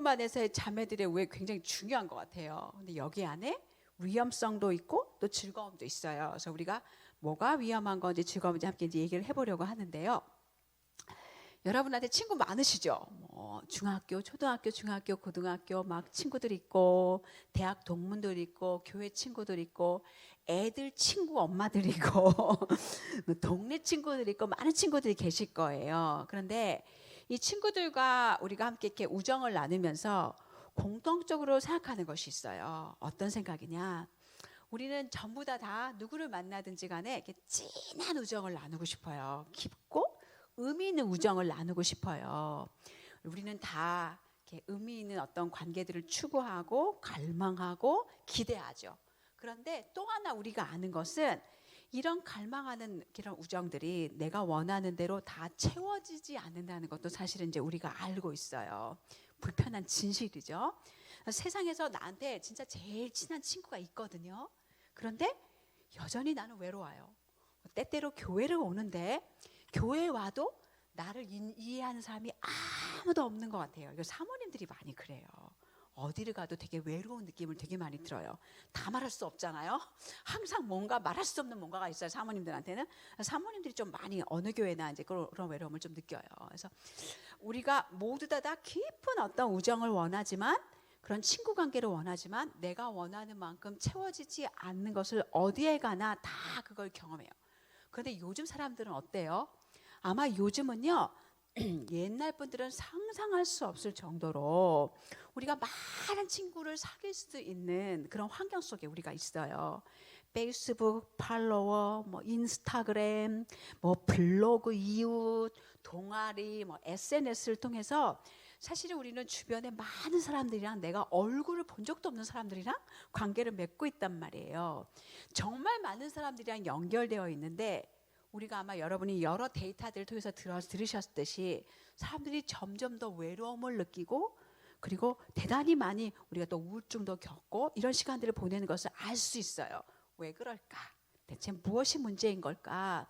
안에서의 자매들의 우애 굉장히 중요한 것 같아요. 근데 여기 안에 위험성도 있고 또 즐거움도 있어요. 그래서 우리가 뭐가 위험한 건지 즐거운지 함께 이제 얘기를 해보려고 하는데요. 여러분한테 친구 많으시죠? 뭐 중학교, 초등학교, 중학교, 고등학교 막 친구들 있고, 대학 동문들 있고, 교회 친구들 있고, 애들 친구 엄마들 있고, 동네 친구들 있고, 많은 친구들이 계실 거예요. 그런데 이 친구들과 우리가 함께 이렇게 우정을 나누면서 공통적으로 생각하는 것이 있어요. 어떤 생각이냐? 우리는 전부 다 누구를 만나든지 간에 이렇게 진한 우정을 나누고 싶어요. 깊고 의미 있는 우정을 나누고 싶어요. 우리는 다 이렇게 의미 있는 어떤 관계들을 추구하고 갈망하고 기대하죠. 그런데 또 하나 우리가 아는 것은 이런 갈망하는 그런 우정들이 내가 원하는 대로 다 채워지지 않는다는 것도 사실은 이제 우리가 알고 있어요. 불편한 진실이죠. 세상에서 나한테 진짜 제일 친한 친구가 있거든요. 그런데 여전히 나는 외로워요. 때때로 교회를 오는데 교회에 와도 나를 이해하는 사람이 아무도 없는 것 같아요. 이거 사모님들이 많이 그래요. 어디를 가도 되게 외로운 느낌을 되게 많이 들어요. 다 말할 수 없잖아요. 항상 뭔가 말할 수 없는 뭔가가 있어요. 사모님들한테는. 사모님들이 좀 많이 어느 교회나 이제 그런 외로움을 좀 느껴요. 그래서 우리가 모두 다 깊은 어떤 우정을 원하지만, 그런 친구 관계를 원하지만 내가 원하는 만큼 채워지지 않는 것을 어디에 가나 다 그걸 경험해요. 그런데 요즘 사람들은 어때요? 아마 요즘은요, 옛날 분들은 상상할 수 없을 정도로 우리가 많은 친구를 사귈 수 있는 그런 환경 속에 우리가 있어요. 페이스북 팔로워, 뭐 인스타그램, 뭐 블로그 이웃, 동아리, 뭐 SNS를 통해서 사실은 우리는 주변에 많은 사람들이랑 내가 얼굴을 본 적도 없는 사람들이랑 관계를 맺고 있단 말이에요. 정말 많은 사람들이랑 연결되어 있는데, 우리가 아마 여러분이 여러 데이터들을 통해서 들으셨듯이 사람들이 점점 더 외로움을 느끼고, 그리고 대단히 많이 우리가 또 우울증도 겪고 이런 시간들을 보내는 것을 알 수 있어요. 왜 그럴까? 대체 무엇이 문제인 걸까?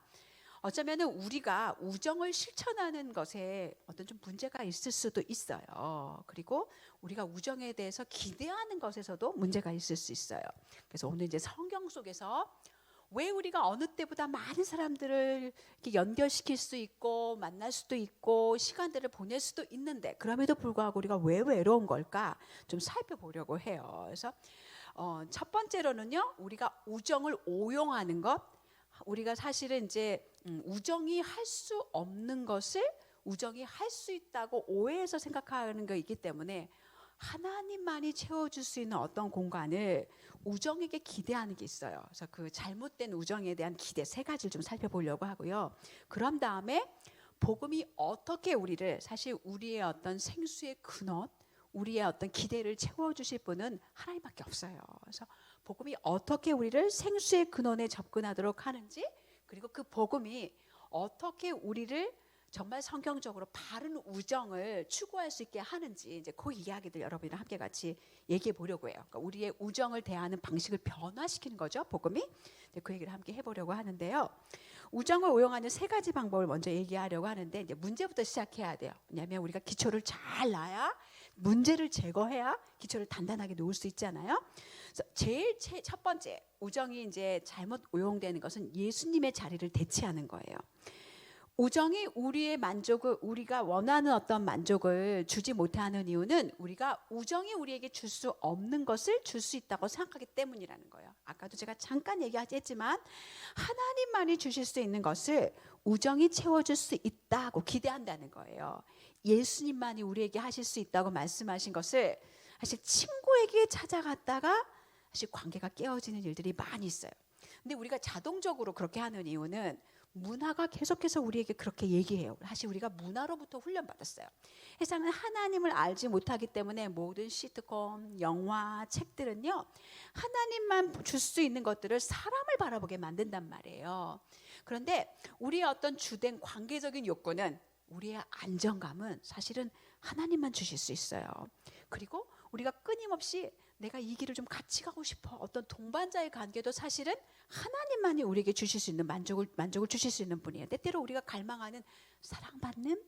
어쩌면은 우리가 우정을 실천하는 것에 어떤 좀 문제가 있을 수도 있어요. 그리고 우리가 우정에 대해서 기대하는 것에서도 문제가 있을 수 있어요. 그래서 오늘 이제 성경 속에서 왜 우리가 어느 때보다 많은 사람들을 이렇게 연결시킬 수 있고 만날 수도 있고 시간들을 보낼 수도 있는데, 그럼에도 불구하고 우리가 왜 외로운 걸까 좀 살펴보려고 해요. 그래서 첫 번째로는요, 우리가 우정을 오용하는 것. 우리가 사실은 이제 우정이 할 수 없는 것을 우정이 할 수 있다고 오해해서 생각하는 게 있기 때문에 하나님만이 채워줄 수 있는 어떤 공간을 우정에게 기대하는 게 있어요. 그래서 그 잘못된 우정에 대한 기대 세 가지를 좀 살펴보려고 하고요. 그런 다음에 복음이 어떻게 우리를, 사실 우리의 어떤 생수의 근원, 우리의 어떤 기대를 채워주실 분은 하나님밖에 없어요. 그래서 복음이 어떻게 우리를 생수의 근원에 접근하도록 하는지, 그리고 그 복음이 어떻게 우리를 정말 성경적으로 바른 우정을 추구할 수 있게 하는지, 이제 그 이야기들 여러분이랑 함께 같이 얘기해 보려고 해요. 그러니까 우리의 우정을 대하는 방식을 변화시키는 거죠, 복음이. 그 얘기를 함께 해보려고 하는데요. 우정을 오용하는 세 가지 방법을 먼저 얘기하려고 하는데, 이제 문제부터 시작해야 돼요. 왜냐하면 우리가 기초를 잘 놔야, 문제를 제거해야 기초를 단단하게 놓을 수 있잖아요. 그래서 제일 첫 번째, 우정이 이제 잘못 오용되는 것은 예수님의 자리를 대체하는 거예요. 우정이 우리의 만족을, 우리가 원하는 어떤 만족을 주지 못하는 이유는 우리가 우정이 우리에게 줄 수 없는 것을 줄 수 있다고 생각하기 때문이라는 거예요. 아까도 제가 잠깐 얘기했지만 하나님만이 주실 수 있는 것을 우정이 채워줄 수 있다고 기대한다는 거예요. 예수님만이 우리에게 하실 수 있다고 말씀하신 것을 사실 친구에게 찾아갔다가 사실 관계가 깨어지는 일들이 많이 있어요. 근데 우리가 자동적으로 그렇게 하는 이유는 문화가 계속해서 우리에게 그렇게 얘기해요. 사실 우리가 문화로부터 훈련받았어요. 세상은 하나님을 알지 못하기 때문에 모든 시트콤, 영화, 책들은요, 하나님만 줄 수 있는 것들을 사람을 바라보게 만든단 말이에요. 그런데 우리의 어떤 주된 관계적인 욕구는, 우리의 안정감은 사실은 하나님만 주실 수 있어요. 그리고 우리가 끊임없이 내가 이 길을 좀 같이 가고 싶어, 어떤 동반자의 관계도 사실은 하나님만이 우리에게 주실 수 있는 만족을 주실 수 있는 분이에요. 때때로 우리가 갈망하는 사랑받는,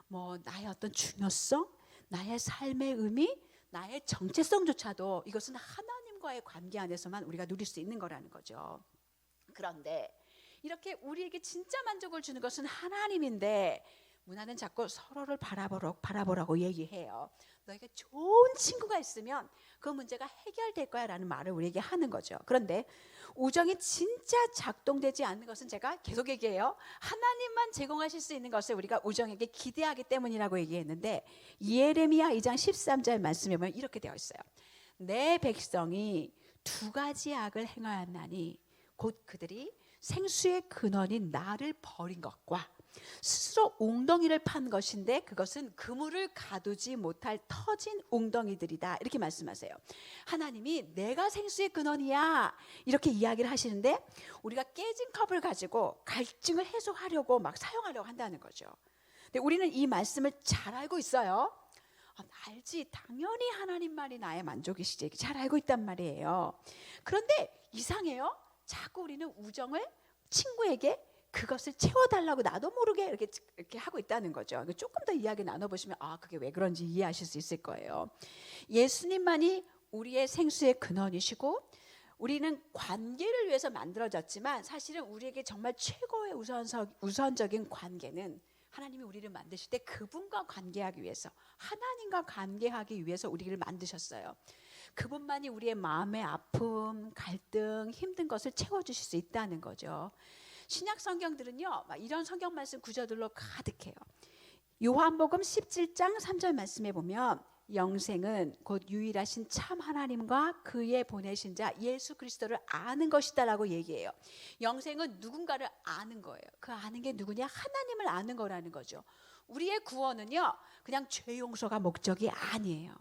뭐 나의 어떤 중요성, 나의 삶의 의미, 나의 정체성조차도 이것은 하나님과의 관계 안에서만 우리가 누릴 수 있는 거라는 거죠. 그런데 이렇게 우리에게 진짜 만족을 주는 것은 하나님인데 문화는 자꾸 서로를 바라보라고 얘기해요. 너에게 좋은 친구가 있으면 그 문제가 해결될 거야 라는 말을 우리에게 하는 거죠. 그런데 우정이 진짜 작동되지 않는 것은 제가 계속 얘기해요. 하나님만 제공하실 수 있는 것을 우리가 우정에게 기대하기 때문이라고 얘기했는데 예레미야 2장 13절 말씀에 보면 이렇게 되어 있어요. 내 백성이 두 가지 악을 행하였나니 곧 그들이 생수의 근원인 나를 버린 것과 스스로 웅덩이를 판 것인데 그것은 그물을 가두지 못할 터진 웅덩이들이다. 이렇게 말씀하세요. 하나님이 내가 생수의 근원이야 이렇게 이야기를 하시는데 우리가 깨진 컵을 가지고 갈증을 해소하려고 막 사용하려고 한다는 거죠. 근데 우리는 이 말씀을 잘 알고 있어요. 알지, 당연히 하나님만이 나의 만족이시지, 잘 알고 있단 말이에요. 그런데 이상해요. 자꾸 우리는 우정을 친구에게 그것을 채워달라고 나도 모르게 이렇게 하고 있다는 거죠. 조금 더 이야기 나눠보시면 그게 왜 그런지 이해하실 수 있을 거예요. 예수님만이 우리의 생수의 근원이시고 우리는 관계를 위해서 만들어졌지만 사실은 우리에게 정말 최고의 우선적인 관계는 하나님이 우리를 만드실 때 그분과 관계하기 위해서, 하나님과 관계하기 위해서 우리를 만드셨어요. 그분만이 우리의 마음의 아픔, 갈등, 힘든 것을 채워주실 수 있다는 거죠. 신약 성경들은요, 이런 성경 말씀 구절들로 가득해요. 요한복음 17장 3절 말씀에 보면 영생은 곧 유일하신 참 하나님과 그의 보내신 자 예수 그리스도를 아는 것이다 라고 얘기해요. 영생은 누군가를 아는 거예요. 그 아는 게 누구냐? 하나님을 아는 거라는 거죠. 우리의 구원은요, 그냥 죄 용서가 목적이 아니에요.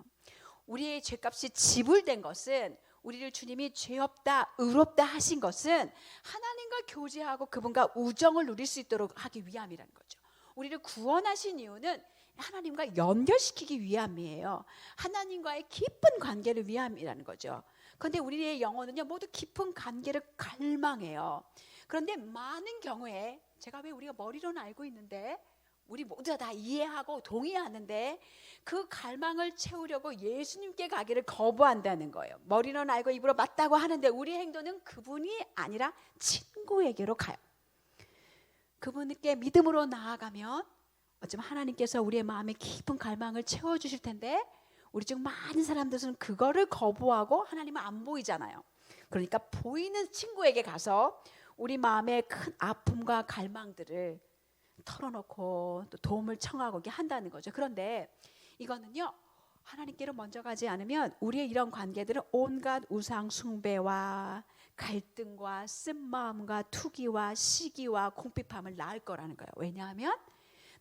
우리의 죄값이 지불된 것은, 우리를 주님이 죄 없다 의롭다 하신 것은 하나님과 교제하고 그분과 우정을 누릴 수 있도록 하기 위함이라는 거죠. 우리를 구원하신 이유는 하나님과 연결시키기 위함이에요. 하나님과의 깊은 관계를 위함이라는 거죠. 그런데 우리의 영혼은요, 모두 깊은 관계를 갈망해요. 그런데 많은 경우에 제가 왜 우리가 머리로는 알고 있는데 우리 모두 다 이해하고 동의하는데 그 갈망을 채우려고 예수님께 가기를 거부한다는 거예요. 머리로는 알고 입으로 맞다고 하는데 우리 행동은 그분이 아니라 친구에게로 가요. 그분께 믿음으로 나아가면 어쩌면 하나님께서 우리의 마음의 깊은 갈망을 채워주실 텐데 우리 중 많은 사람들은 그거를 거부하고 하나님은 안 보이잖아요. 그러니까 보이는 친구에게 가서 우리 마음의 큰 아픔과 갈망들을 털어놓고 또 도움을 청하고 이렇게 한다는 거죠. 그런데 이거는요, 하나님께로 먼저 가지 않으면 우리의 이런 관계들은 온갖 우상 숭배와 갈등과 쓴마음과 투기와 시기와 궁핍함을 낳을 거라는 거예요. 왜냐하면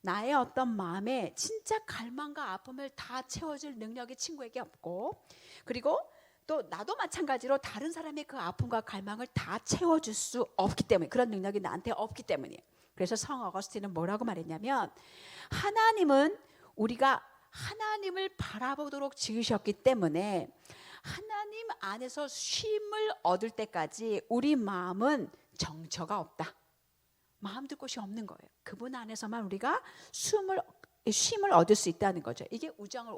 나의 어떤 마음에 진짜 갈망과 아픔을 다 채워줄 능력이 친구에게 없고, 그리고 또 나도 마찬가지로 다른 사람의 그 아픔과 갈망을 다 채워줄 수 없기 때문에, 그런 능력이 나한테 없기 때문이에요. 그래서 성 어거스틴은 뭐라고 말했냐면, 하나님은 우리가 하나님을 바라보도록 지으셨기 때문에 하나님 안에서 쉼을 얻을 때까지 우리 마음은 정처가 없다. 마음 둘 곳이 없는 거예요. 그분 안에서만 우리가 쉼을 얻을 수 있다는 거죠. 이게 우정을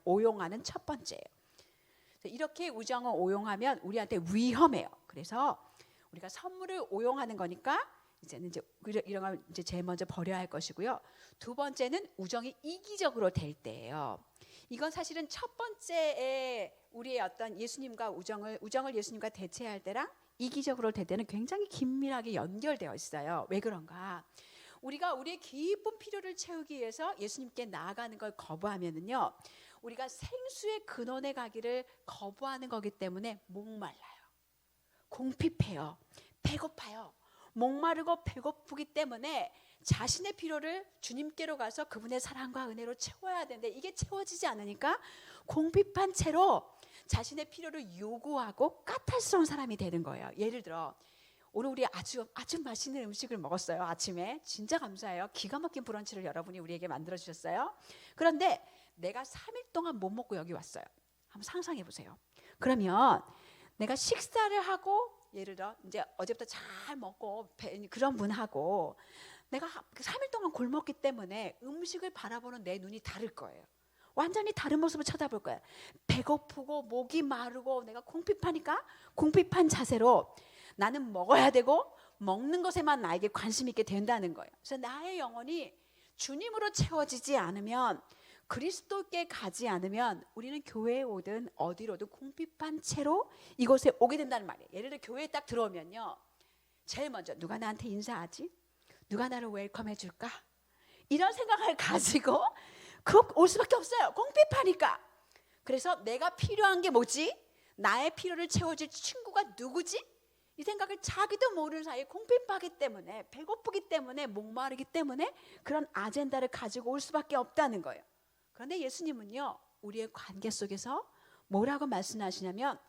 오용하는 첫 번째예요. 이렇게 우정을 오용하면 우리한테 위험해요. 그래서 우리가 선물을 오용하는 거니까 이제는 이런 걸 제일 먼저 버려야 할 것이고요. 두 번째는 우정이 이기적으로 될 때예요. 이건 사실은 첫 번째에 우리의 어떤 예수님과 우정을 예수님과 대체할 때랑 이기적으로 될 때는 굉장히 긴밀하게 연결되어 있어요. 왜 그런가? 우리가 우리의 깊은 필요를 채우기 위해서 예수님께 나아가는 걸 거부하면은요, 우리가 생수의 근원에 가기를 거부하는 거기 때문에 목말라요. 궁핍해요. 배고파요. 목마르고 배고프기 때문에 자신의 필요를 주님께로 가서 그분의 사랑과 은혜로 채워야 되는데 이게 채워지지 않으니까 궁핍한 채로 자신의 필요를 요구하고 까탈스러운 사람이 되는 거예요. 예를 들어 오늘 우리 아주 맛있는 음식을 먹었어요. 아침에 진짜 감사해요. 기가 막힌 브런치를 여러분이 우리에게 만들어 주셨어요. 그런데 내가 3일 동안 못 먹고 여기 왔어요. 한번 상상해 보세요. 그러면 내가 식사를 하고, 예를 들어 이제 어제부터 잘 먹고 그런 분하고 내가 3일 동안 굶었기 때문에 음식을 바라보는 내 눈이 다를 거예요. 완전히 다른 모습을 쳐다볼 거예요. 배고프고 목이 마르고 내가 궁핍하니까 궁핍한 자세로 나는 먹어야 되고 먹는 것에만 나에게 관심 있게 된다는 거예요. 그래서 나의 영혼이 주님으로 채워지지 않으면, 그리스도께 가지 않으면 우리는 교회에 오든 어디로든 궁핍한 채로 이곳에 오게 된다는 말이에요. 예를 들어 교회에 딱 들어오면요, 제일 먼저 누가 나한테 인사하지? 누가 나를 웰컴해 줄까? 이런 생각을 가지고 올 수밖에 없어요. 궁핍하니까. 그래서 내가 필요한 게 뭐지? 나의 필요를 채워줄 친구가 누구지? 이 생각을 자기도 모르는 사이에 궁핍하기 때문에, 배고프기 때문에, 목마르기 때문에 그런 아젠다를 가지고 올 수밖에 없다는 거예요. 그런데 예수님은요, 우리의 관계 속에서 뭐라고 말씀하시냐면,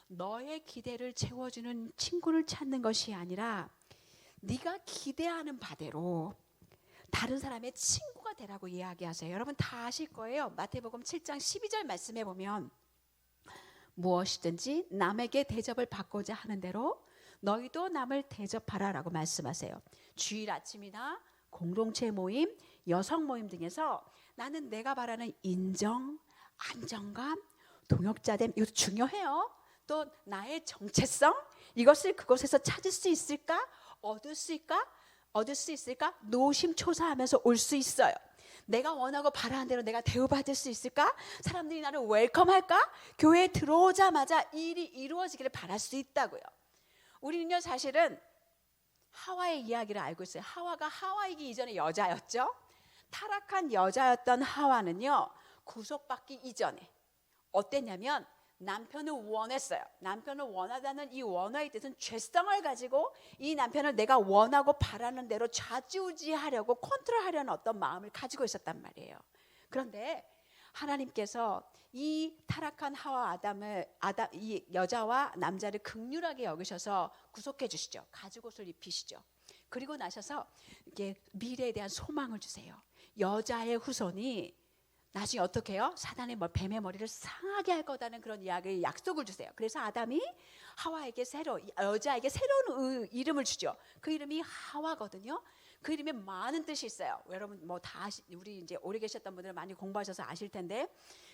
너의 기대를 채워주는 친구를 찾는 것이 아니라 네가 기대하는 바대로 다른 사람의 친구가 되라고 이야기하세요. 여러분 다 아실 거예요. 마태복음 7장 12절 말씀에 보면, 무엇이든지 남에게 대접을 받고자 하는 대로 너희도 남을 대접하라라고 말씀하세요. 주일 아침이나 공동체 모임, 여성 모임 등에서 나는 내가 바라는 인정, 안정감, 동역자됨, 이것도 중요해요. 또 나의 정체성, 이것을 그곳에서 찾을 수 있을까? 얻을 수 있을까? 노심초사하면서 올 수 있어요. 내가 원하고 바라는 대로 내가 대우받을 수 있을까? 사람들이 나를 웰컴할까? 교회에 들어오자마자 일이 이루어지기를 바랄 수 있다고요. 우리는요, 사실은 하와의 이야기를 알고 있어요. 하와가 하와이기 이전에 여자였죠. 타락한 여자였던 하와는요, 구속받기 이전에 어땠냐면 남편을 원했어요. 남편을 원하다는 이 원화의 뜻은 죄성을 가지고 이 남편을 내가 원하고 바라는 대로 좌지우지하려고 컨트롤하려는 어떤 마음을 가지고 있었단 말이에요. 그런데 하나님께서 이 타락한 하와 이 여자와 남자를 긍휼하게 여기셔서 구속해 주시죠. 가죽옷을 입히시죠. 그리고 나셔서 이게 미래에 대한 소망을 주세요. 여자의 후손이 나중에 어떻게 해요? 사단의 뱀의 머리를 상하게 할 거다는 그런 이야기를 약속을 주세요. 그래서 아담이 하와에게 여자에게 새로운 이름을 주죠. 그 이름이 하와거든요. 그 이름에 많은 뜻이 있어요. 여러분 우리 이제 오래 계셨던 분들은 많이 공부하셔서 아실 텐데,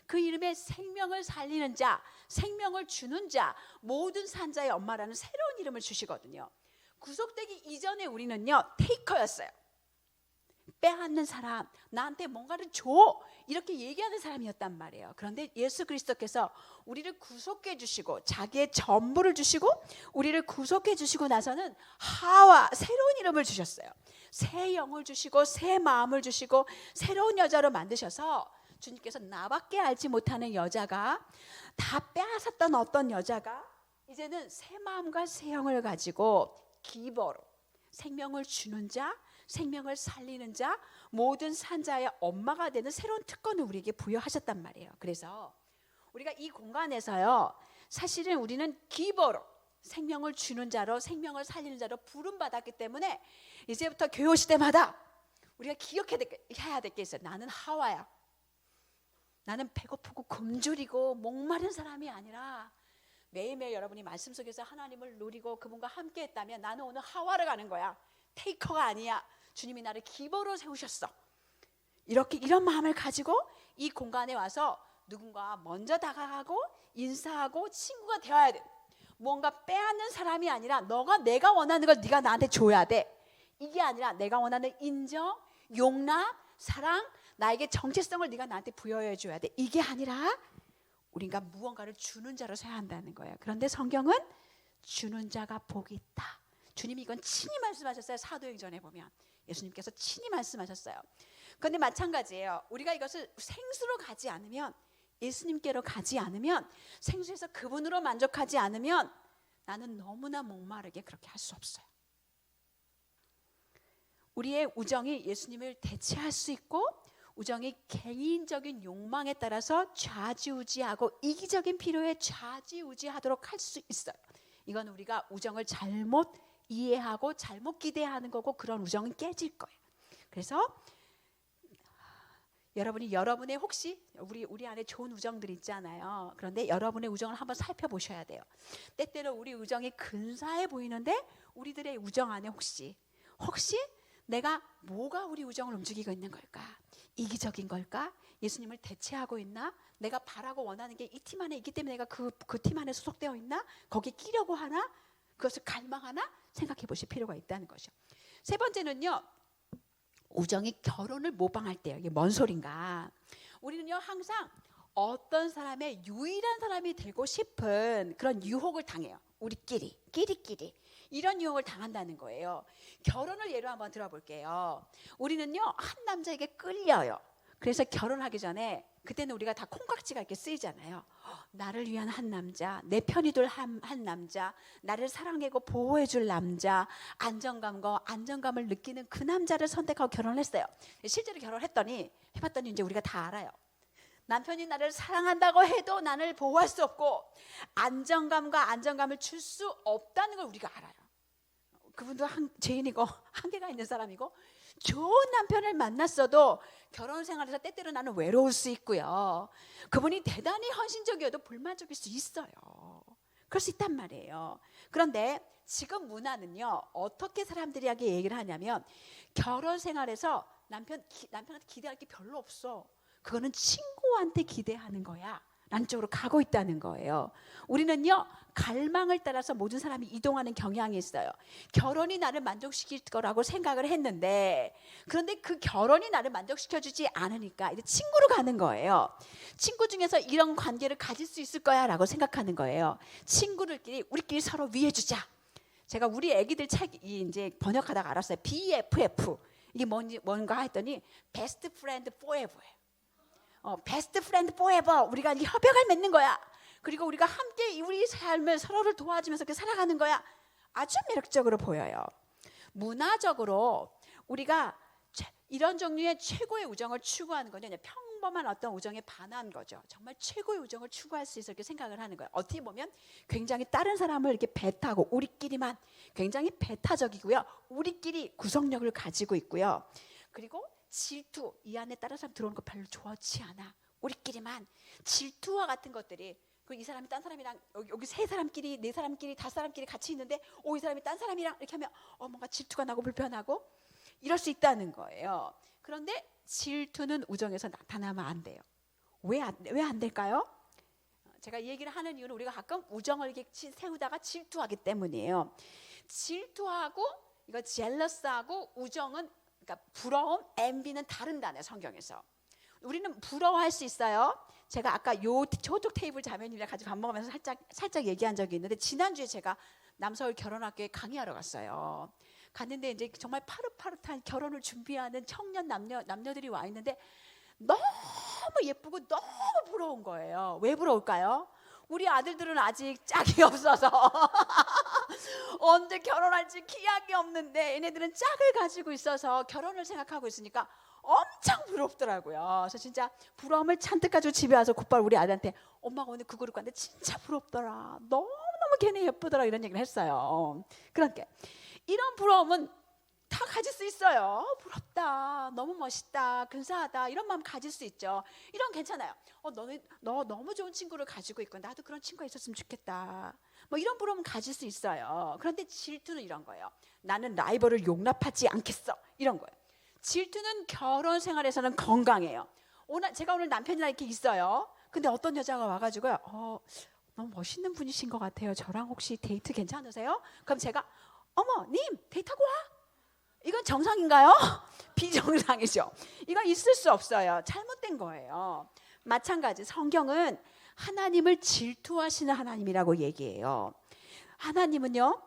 그 이름에 생명을 살리는 자, 생명을 주는 자, 모든 산자의 엄마라는 새로운 이름을 주시거든요. 구속되기 이전에 우리는요, 테이커였어요. 빼앗는 사람, 나한테 뭔가를 줘, 이렇게 얘기하는 사람이었단 말이에요. 그런데 예수 그리스도께서 우리를 구속해 주시고 자기의 전부를 주시고 우리를 구속해 주시고 나서는 새로운 이름을 주셨어요. 새 영을 주시고 새 마음을 주시고 새로운 여자로 만드셔서, 주님께서 나밖에 알지 못하는 여자가, 다 빼앗았던 어떤 여자가 이제는 새 마음과 새 영을 가지고 기버로, 생명을 주는 자, 생명을 살리는 자, 모든 산자의 엄마가 되는 새로운 특권을 우리에게 부여하셨단 말이에요. 그래서 우리가 이 공간에서요, 사실은 우리는 기버로, 생명을 주는 자로, 생명을 살리는 자로 부름받았기 때문에 이제부터 교회 오실 때마다 우리가 기억해야 될 게 있어요. 나는 하와야. 나는 배고프고 굶주리고 목마른 사람이 아니라 매일매일 여러분이 말씀 속에서 하나님을 누리고 그분과 함께 했다면 나는 오늘 하와를 가는 거야. 테이커가 아니야. 주님이 나를 기버로 세우셨어. 이런 마음을 가지고 이 공간에 와서 누군가 먼저 다가가고 인사하고 친구가 되어야 돼. 뭔가 빼앗는 사람이 아니라 내가 원하는 걸 네가 나한테 줘야 돼. 이게 아니라 내가 원하는 인정, 용납, 사랑, 나에게 정체성을 네가 나한테 부여해 줘야 돼. 이게 아니라 우리가 무언가를 주는 자로 서야 한다는 거예요. 그런데 성경은 주는 자가 복이 있다. 주님이 이건 친히 말씀하셨어요. 사도행전에 보면 예수님께서 친히 말씀하셨어요. 그런데 마찬가지예요. 우리가 이것을 생수로 가지 않으면, 예수님께로 가지 않으면, 생수에서 그분으로 만족하지 않으면 나는 너무나 목마르게 그렇게 할 수 없어요. 우리의 우정이 예수님을 대체할 수 있고, 우정이 개인적인 욕망에 따라서 좌지우지하고 이기적인 필요에 좌지우지하도록 할 수 있어요. 이건 우리가 우정을 잘못 이해하고 잘못 기대하는 거고, 그런 우정은 깨질 거예요. 그래서 여러분의 혹시 우리 안에 좋은 우정들 있잖아요. 그런데 여러분의 우정을 한번 살펴보셔야 돼요. 때때로 우리 우정이 근사해 보이는데 우리들의 우정 안에 혹시 뭐가 우리 우정을 움직이고 있는 걸까? 이기적인 걸까? 예수님을 대체하고 있나? 내가 바라고 원하는 게 이 팀 안에 있기 때문에 내가 그 팀 안에 소속되어 있나? 거기 끼려고 하나? 그것을 갈망하나? 생각해 보실 필요가 있다는 것이요. 세 번째는요, 우정이 결혼을 모방할 때요. 이게 뭔 소린가? 우리는요 항상 어떤 사람의 유일한 사람이 되고 싶은 그런 유혹을 당해요. 우리끼리 끼리끼리 이런 유혹을 당한다는 거예요. 결혼을 예로 한번 들어볼게요. 우리는요 한 남자에게 끌려요. 그래서 결혼하기 전에 그때는 우리가 다 콩깍지가 이렇게 쓰이잖아요. 나를 위한 한 남자, 내 편이 될 한 남자, 나를 사랑하고 보호해줄 남자, 안정감을 느끼는 그 남자를 선택하고 결혼했어요. 실제로 결혼했더니 해봤더니 이제 우리가 다 알아요. 남편이 나를 사랑한다고 해도 나를 보호할 수 없고 안정감을 줄 수 없다는 걸 우리가 알아요. 그분도 죄인이고 한계가 있는 사람이고 좋은 남편을 만났어도 결혼 생활에서 때때로 나는 외로울 수 있고요. 그분이 대단히 헌신적이어도 불만족일 수 있어요. 그럴 수 있단 말이에요. 그런데 지금 문화는요 어떻게 사람들에게 얘기를 하냐면 결혼 생활에서 남편한테 기대할 게 별로 없어. 그거는 친구한테 기대하는 거야 라는 쪽으로 가고 있다는 거예요. 우리는요 갈망을 따라서 모든 사람이 이동하는 경향이 있어요. 결혼이 나를 만족시킬 거라고 생각을 했는데 그런데 그 결혼이 나를 만족시켜주지 않으니까 이제 친구로 가는 거예요. 친구 중에서 이런 관계를 가질 수 있을 거야 라고 생각하는 거예요. 친구들끼리 우리끼리 서로 위해주자. 제가 우리 애기들 책 이제 번역하다가 알았어요. BFF 이게 뭔가 했더니 Best Friend Forever예요. 베스트 프렌드 포에버 우리가 협약을 맺는 거야. 그리고 우리가 함께 우리 삶을 서로를 도와주면서 이렇게 살아가는 거야. 아주 매력적으로 보여요. 문화적으로 우리가 이런 종류의 최고의 우정을 추구하는 거는 평범한 어떤 우정에 반한 거죠. 정말 최고의 우정을 추구할 수 있을 이렇게 생각을 하는 거예요. 어떻게 보면 굉장히 다른 사람을 이렇게 배타고 우리끼리만 굉장히 배타적이고요. 우리끼리 구성력을 가지고 있고요. 그리고 질투, 이 안에 다른 사람 들어오는 거 별로 좋아하지 않아. 우리끼리만 질투와 같은 것들이 이 사람이 딴 사람이랑 여기 세 사람끼리 네 사람끼리 다섯 사람끼리 같이 있는데 이 사람이 딴 사람이랑 이렇게 하면 뭔가 질투가 나고 불편하고 이럴 수 있다는 거예요. 그런데 질투는 우정에서 나타나면 안 돼요. 왜 안 될까요? 제가 이 얘기를 하는 이유는 우리가 가끔 우정을 이렇게 세우다가 질투하기 때문이에요. 질투하고 이거 젤러스하고 우정은 그러니까 부러움, envy는 다른다네 성경에서. 우리는 부러워할 수 있어요. 제가 아까 저쪽 테이블 자매님이랑 같이 밥 먹으면서 살짝 얘기한 적이 있는데 지난주에 제가 남서울 결혼학교에 강의하러 갔어요. 갔는데 이제 정말 파릇파릇한 결혼을 준비하는 청년 남녀들이 와 있는데 너무 예쁘고 너무 부러운 거예요. 왜 부러울까요? 우리 아들들은 아직 짝이 없어서 언제 결혼할지 기약이 없는데 얘네들은 짝을 가지고 있어서 결혼을 생각하고 있으니까 엄청 부럽더라고요. 그래서 진짜 부러움을 잔뜩 가지고 집에 와서 곧바로 우리 아들한테 엄마가 오늘 그거를 갔는데 진짜 부럽더라. 너무너무 걔네 예쁘더라 이런 얘기를 했어요. 그러니까 이런 부러움은 다 가질 수 있어요. 부럽다, 너무 멋있다, 근사하다 이런 마음 가질 수 있죠. 이런 괜찮아요. 너 너무 좋은 친구를 가지고 있고 나도 그런 친구가 있었으면 좋겠다. 뭐 이런 부러움은 가질 수 있어요. 그런데 질투는 이런 거예요. 나는 라이벌을 용납하지 않겠어 이런 거예요. 질투는 결혼 생활에서는 건강해요. 제가 오늘 남편이랑 이렇게 있어요. 근데 어떤 여자가 와가지고요. 너무 멋있는 분이신 것 같아요. 저랑 혹시 데이트 괜찮으세요? 그럼 제가 어머 님 데이트하고 와. 이건 정상인가요? 비정상이죠. 이건 있을 수 없어요. 잘못된 거예요. 마찬가지 성경은 하나님을 질투하시는 하나님이라고 얘기해요. 하나님은요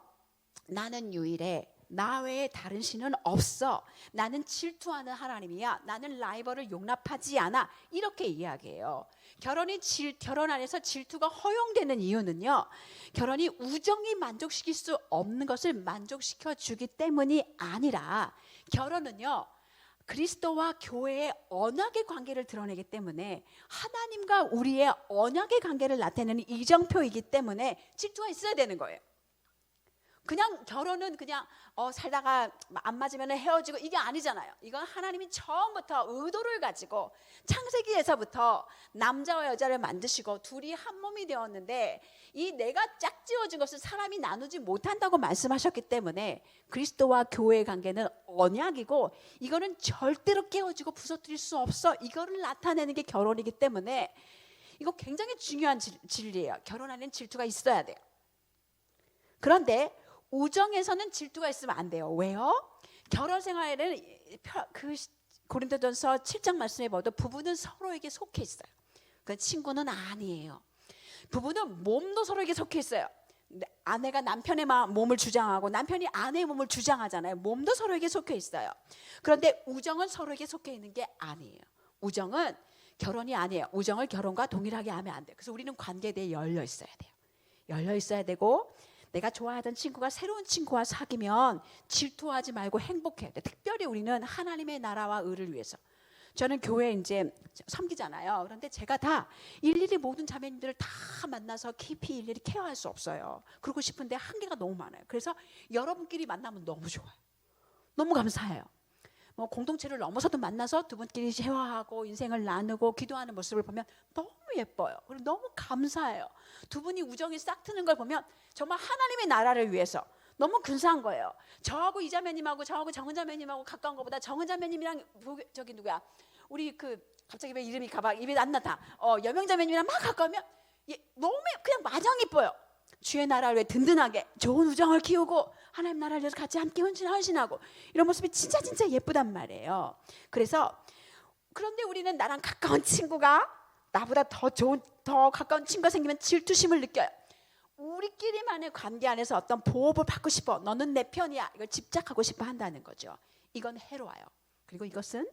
나는 유일해. 나 외에 다른 신은 없어. 나는 질투하는 하나님이야. 나는 라이벌을 용납하지 않아. 이렇게 이야기해요. 결혼 안에서 질투가 허용되는 이유는요. 결혼이 우정이 만족시킬 수 없는 것을 만족시켜 주기 때문이 아니라 결혼은요. 그리스도와 교회의 언약의 관계를 드러내기 때문에 하나님과 우리의 언약의 관계를 나타내는 이정표이기 때문에 질투가 있어야 되는 거예요. 그냥 결혼은 그냥 살다가 안 맞으면 헤어지고 이게 아니잖아요. 이건 하나님이 처음부터 의도를 가지고 창세기에서부터 남자와 여자를 만드시고 둘이 한 몸이 되었는데 이 내가 짝지어진 것을 사람이 나누지 못한다고 말씀하셨기 때문에 그리스도와 교회의 관계는 언약이고 이거는 절대로 깨어지고 부서뜨릴 수 없어. 이거를 나타내는 게 결혼이기 때문에 이거 굉장히 중요한 진리예요. 결혼 안에는 질투가 있어야 돼요. 그런데 우정에서는 질투가 있으면 안 돼요. 왜요? 결혼 생활에는 그 고린도전서 7장 말씀에 봐도 부부는 서로에게 속해 있어요. 그 친구는 아니에요. 부부는 몸도 서로에게 속해 있어요. 아내가 남편의 몸을 주장하고 남편이 아내의 몸을 주장하잖아요. 몸도 서로에게 속해 있어요. 그런데 우정은 서로에게 속해 있는 게 아니에요. 우정은 결혼이 아니에요. 우정을 결혼과 동일하게 하면 안 돼요. 그래서 우리는 관계에 대해 열려 있어야 돼요. 열려 있어야 되고 내가 좋아하던 친구가 새로운 친구와 사귀면 질투하지 말고 행복해야 돼. 특별히 우리는 하나님의 나라와 의를 위해서. 저는 교회 이제 섬기잖아요. 그런데 제가 다 일일이 모든 자매님들을 다 만나서 깊이 일일이 케어할 수 없어요. 그러고 싶은데 한계가 너무 많아요. 그래서 여러분끼리 만나면 너무 좋아요. 너무 감사해요. 뭐 공동체를 넘어서도 만나서 두 분끼리 대화하고 인생을 나누고 기도하는 모습을 보면 너무 예뻐요. 그리고 너무 감사해요. 두 분이 우정이 싹 트는 걸 보면 정말 하나님의 나라를 위해서 너무 근사한 거예요. 저하고 이자매님하고 저하고 정은자매님하고 가까운 것보다 정은자매님이랑 저기 누구야? 우리 갑자기 왜 이름이 가방 입에 안 나타? 여명자매님이랑 막 가까우면 너무 그냥 마냥 이뻐요. 주의 나라를 위해 든든하게 좋은 우정을 키우고 하나님 나라를 위해서 같이 함께 헌신하고 이런 모습이 진짜 예쁘단 말이에요. 그런데 우리는 나랑 가까운 친구가 나보다 더 가까운 친구가 생기면 질투심을 느껴요. 우리끼리만의 관계 안에서 어떤 보호를 받고 싶어. 너는 내 편이야. 이걸 집착하고 싶어 한다는 거죠. 이건 해로워요. 그리고 이것은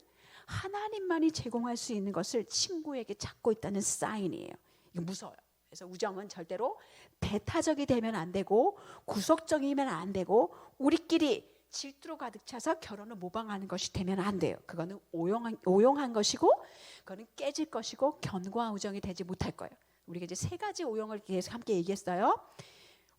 하나님만이 제공할 수 있는 것을 친구에게 찾고 있다는 사인이에요. 이거 무서워요. 그래서 우정은 절대로 배타적이 되면 안 되고 구속적이면 안 되고 우리끼리 질투로 가득 차서 결혼을 모방하는 것이 되면 안 돼요. 그거는 오용한 것이고 그거는 깨질 것이고 견고한 우정이 되지 못할 거예요. 우리가 이제 세 가지 오용을 계속 함께 얘기했어요.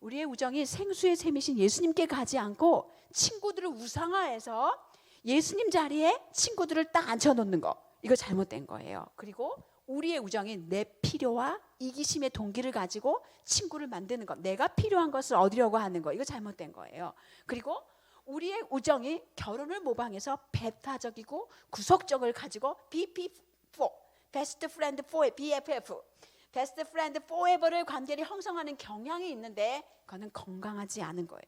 우리의 우정이 생수의 샘이신 예수님께 가지 않고 친구들을 우상화해서 예수님 자리에 친구들을 딱 앉혀놓는 거, 이거 잘못된 거예요. 그리고 우리의 우정이 내 필요와 이기심의 동기를 가지고 친구를 만드는 것, 내가 필요한 것을 얻으려고 하는 거, 이거 잘못된 거예요. 그리고 우리의 우정이 결혼을 모방해서 배타적이고 구속적을 가지고 BP4, Best Friend for BFF, Best Friend Forever를 관계를 형성하는 경향이 있는데 그거는 건강하지 않은 거예요.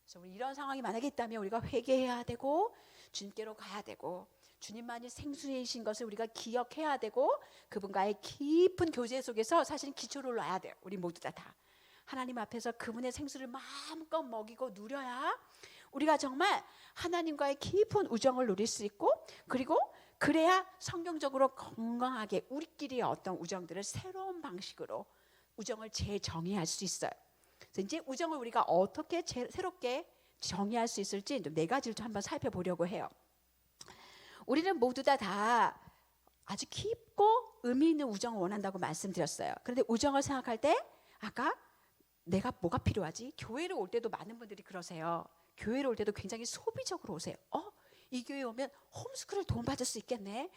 그래서 우리 이런 상황이 만약에 있다면 우리가 회개해야 되고 주님께로 가야 되고 주님만이 생수이신 것을 우리가 기억해야 되고 그분과의 깊은 교제 속에서 사실은 기초를 놔야 돼요. 우리 모두 다 하나님 앞에서 그분의 생수를 마음껏 먹이고 누려야 우리가 정말 하나님과의 깊은 우정을 누릴 수 있고 그리고 그래야 성경적으로 건강하게 우리끼리의 어떤 우정들을 새로운 방식으로 우정을 재정의할 수 있어요. 그래서 이제 우정을 우리가 어떻게 새롭게 정의할 수 있을지 네 가지를 좀 한번 살펴보려고 해요. 우리는 모두 다 아주 깊고 의미 있는 우정을 원한다고 말씀드렸어요. 그런데 우정을 생각할 때 아까 내가 뭐가 필요하지? 교회를 올 때도 많은 분들이 그러세요. 교회를 올 때도 굉장히 소비적으로 오세요. 이 교회에 오면 홈스쿨을 도움받을 수 있겠네.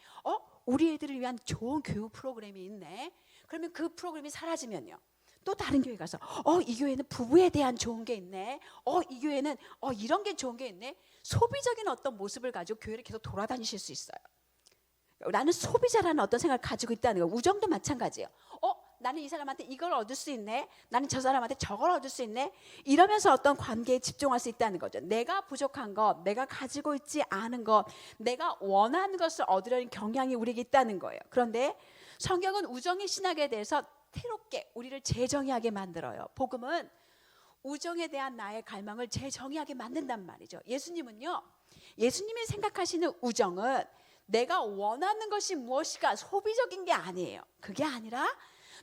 우리 애들을 위한 좋은 교육 프로그램이 있네. 그러면 그 프로그램이 사라지면요. 또 다른 교회 가서 이 교회는 부부에 대한 좋은 게 있네. 이 교회는 이런 게 좋은 게 있네. 소비적인 어떤 모습을 가지고 교회를 계속 돌아다니실 수 있어요. 나는 소비자라는 어떤 생각을 가지고 있다는 거. 우정도 마찬가지예요. 나는 이 사람한테 이걸 얻을 수 있네. 나는 저 사람한테 저걸 얻을 수 있네. 이러면서 어떤 관계에 집중할 수 있다는 거죠. 내가 부족한 것, 내가 가지고 있지 않은 것, 내가 원하는 것을 얻으려는 경향이 우리에게 있다는 거예요. 그런데 성경은 우정의 신학에 대해서 새롭게 우리를 재정의하게 만들어요. 복음은 우정에 대한 나의 갈망을 재정의하게 만든단 말이죠. 예수님이 생각하시는 우정은 내가 원하는 것이 무엇인가 소비적인 게 아니에요. 그게 아니라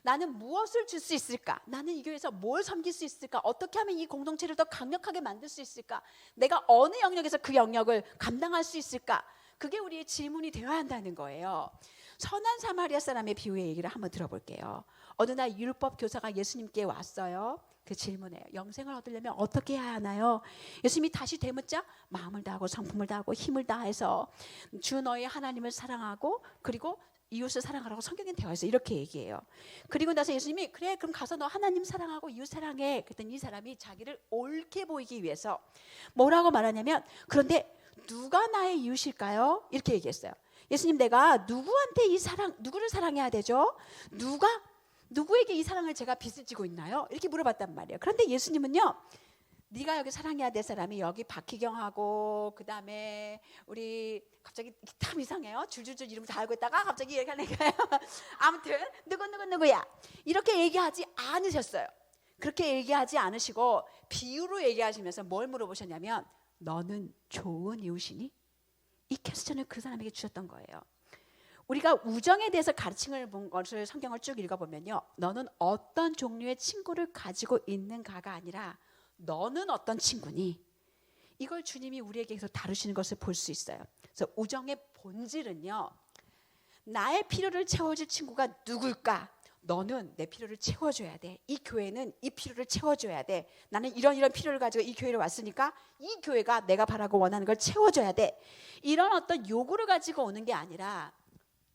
나는 무엇을 줄 수 있을까? 나는 이 교회에서 뭘 섬길 수 있을까? 어떻게 하면 이 공동체를 더 강력하게 만들 수 있을까? 내가 어느 영역에서 그 영역을 감당할 수 있을까? 그게 우리의 질문이 되어야 한다는 거예요. 선한 사마리아 사람의 비유의 얘기를 한번 들어볼게요. 어느 날 율법 교사가 예수님께 왔어요. 그 질문이에요. 영생을 얻으려면 어떻게 해야 하나요? 예수님이 다시 되묻자 마음을 다하고 성품을 다하고 힘을 다해서 주 너의 하나님을 사랑하고 그리고 이웃을 사랑하라고 성경에 되어 있어요. 이렇게 얘기해요. 그리고 나서 예수님이 그래 그럼 가서 너 하나님 사랑하고 이웃 사랑해. 그랬더니 이 사람이 자기를 옳게 보이기 위해서 뭐라고 말하냐면 그런데 누가 나의 이웃일까요? 이렇게 얘기했어요. 예수님 내가 누구한테 누구를 사랑해야 되죠? 누구에게 이 사랑을 제가 빚을 지고 있나요? 이렇게 물어봤단 말이에요. 그런데 예수님은요. 네가 여기 사랑해야 될 사람이 여기 박희경하고 그 다음에 우리 갑자기 참 이상해요. 줄줄줄 이름 다 알고 있다가 갑자기 얘기하는 거예요. 아무튼 누구야 이렇게 얘기하지 않으셨어요. 그렇게 얘기하지 않으시고 비유로 얘기하시면서 뭘 물어보셨냐면 너는 좋은 이웃이니? 이 퀘스천을 그 사람에게 주셨던 거예요. 우리가 우정에 대해서 가르침을 본 것을 성경을 쭉 읽어보면요. 너는 어떤 종류의 친구를 가지고 있는가가 아니라 너는 어떤 친구니? 이걸 주님이 우리에게 계속 다루시는 것을 볼 수 있어요. 그래서 우정의 본질은요. 나의 필요를 채워줄 친구가 누굴까? 너는 내 필요를 채워줘야 돼. 이 교회는 이 필요를 채워줘야 돼. 나는 이런 필요를 가지고 이 교회를 왔으니까 이 교회가 내가 바라고 원하는 걸 채워줘야 돼. 이런 어떤 요구를 가지고 오는 게 아니라